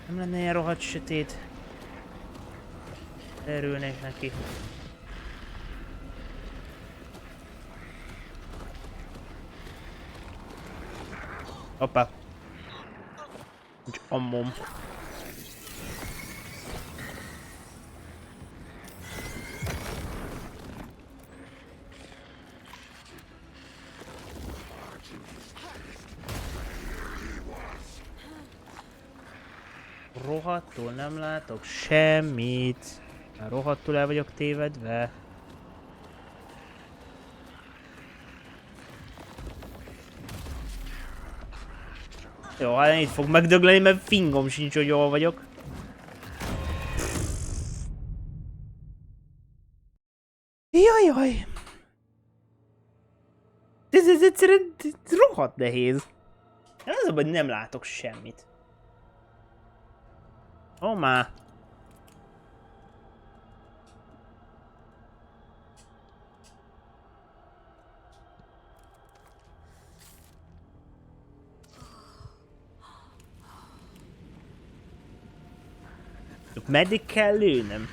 Nem lenne ilyen rohadt sötét. Örülnék neki. Hoppá. Nincs ammom. Rohadtul nem látok semmit. Már rohadtul el vagyok tévedve. Jó, hát itt fog megdögleni, mert fingom sincs, hogy jól vagyok. Jajjaj! Ez egyszerűen rohadt nehéz. Az a baj, nem látok semmit. Ó, már. Meddig kell lőnöm?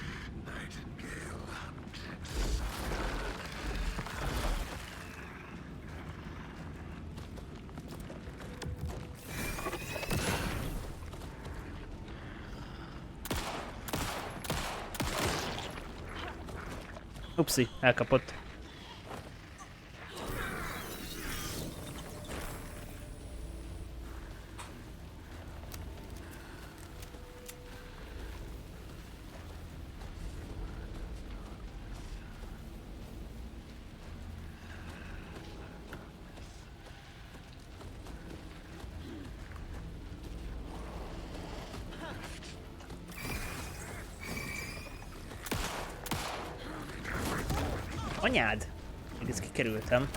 Upsi, elkapott. Anyád! Még ezt kikerültem.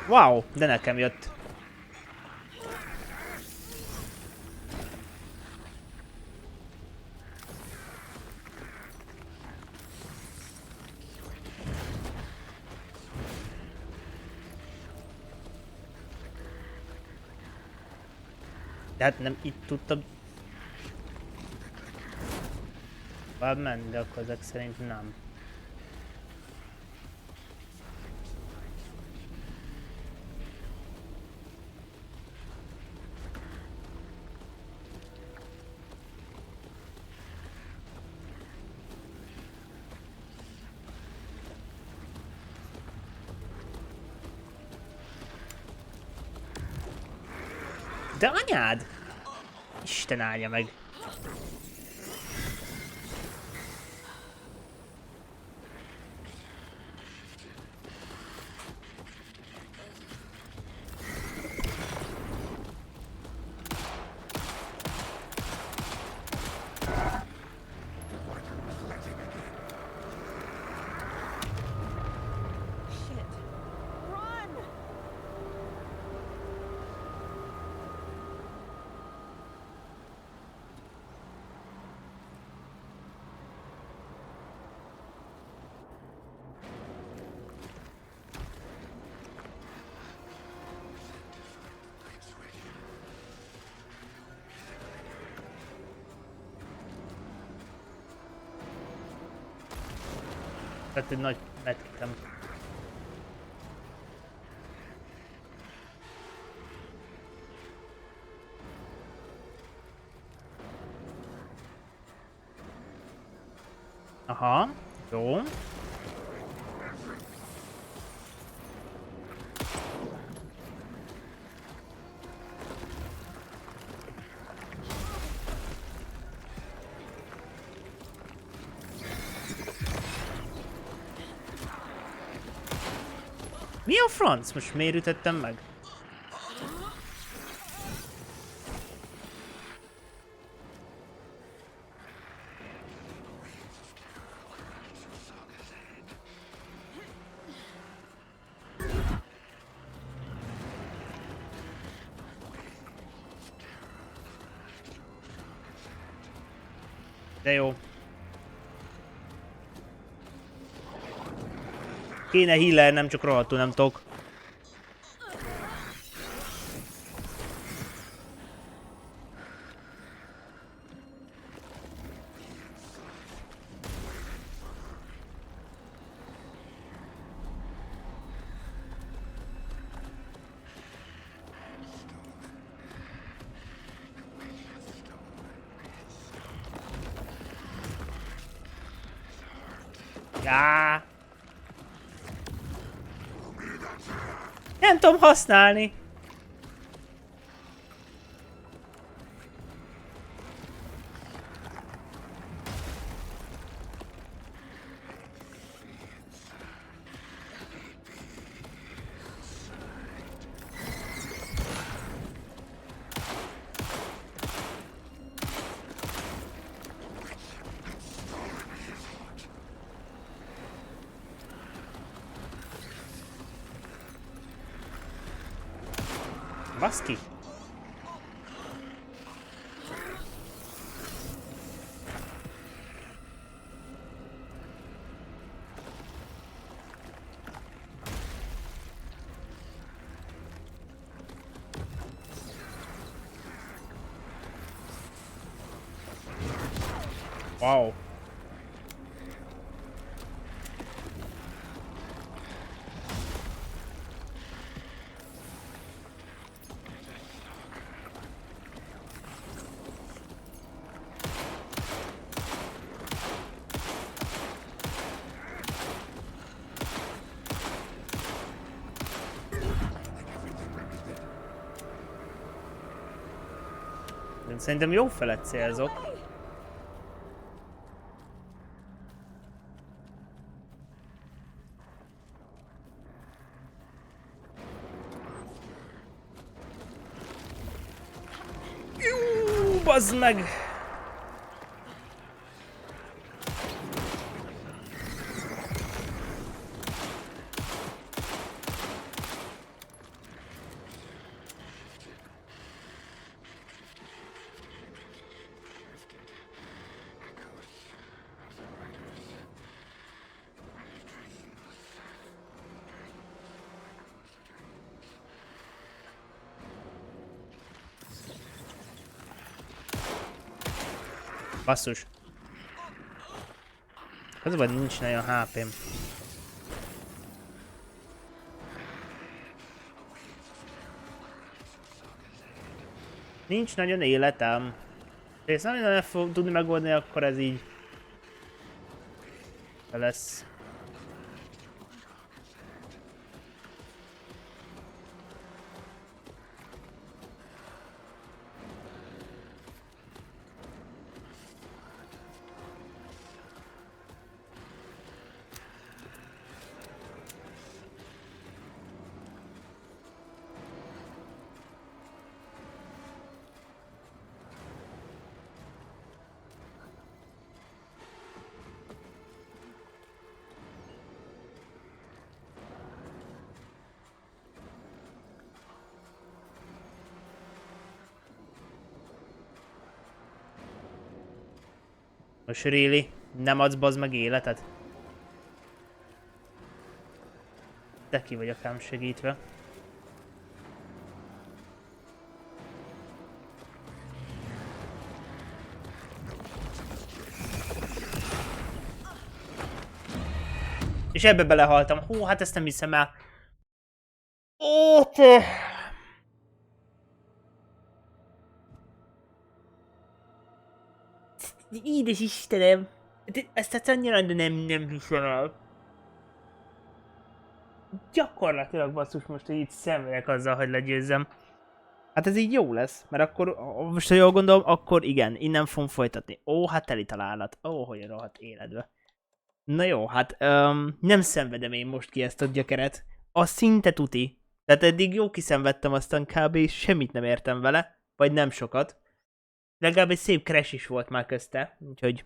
Wow, de nekem jött. De hát nem itt tudtam tovább menni, de akkor ezek szerint nem. De anyád! Isten áldja meg! Tehát egy nagy medkitem. Aha, jó. Mi a franc? Most miért ütöttem meg? De jó. Kéne healer, nem csak rohadtul nem tudok. Já. Nem tudom használni. Baszki. Wow. Szerintem jó felett célzok. Bazd meg! Basszus. Az vagy nincs nagyon HP-m. Nincs nagyon életem. Ha ezt nem nagyon fog tudni megoldani, akkor ez így lesz. Most really? Nem adsz bazd meg életet? Te ki vagyok ám segítve. És ebbe belehaltam. Hú, hát ezt nem hiszem el. Ó, te... Édes Istenem! Ezt annyira nem hiszem el. Gyakorlatilag basszus most, hogy itt szenvedek azzal, hogy legyőzzem. Hát ez így jó lesz, mert akkor, most ha jól gondolom, akkor igen, innen fogom folytatni. Ó, hát teli találat. Ó, hogy rohadt életbe. Na jó, hát nem szenvedem én most ki ezt a gyökeret. A szinte tuti. Tehát eddig jó kiszenvedtem, aztán kb. Semmit nem értem vele. Vagy nem sokat. Legalább egy szép crash is volt már közte, úgyhogy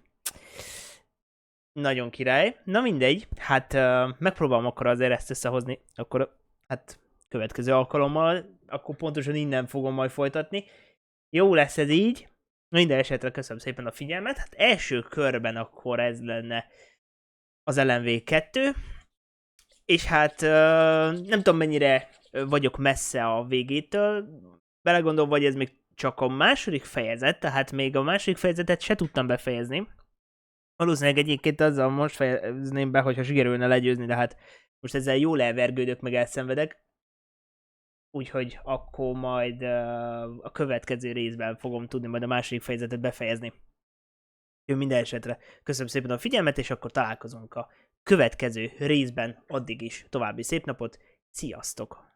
nagyon király. Na mindegy, hát megpróbálom akkor azért ezt összehozni, akkor hát következő alkalommal, akkor pontosan innen fogom majd folytatni. Jó lesz ez így. Minden esetre köszönöm szépen a figyelmet. Hát első körben akkor ez lenne az LMV2. És hát nem tudom mennyire vagyok messze a végétől. Belegondolom, vagy ez még csak a második fejezet, tehát még a második fejezetet se tudtam befejezni. Valószínűleg egyébként azzal most fejezném be, hogyha sikerülne legyőzni, de hát most ezzel jól elvergődök, meg elszenvedek. Úgyhogy akkor majd a következő részben fogom tudni majd a második fejezetet befejezni. Minden esetre köszönöm szépen a figyelmet, és akkor találkozunk a következő részben. Addig is további szép napot, sziasztok!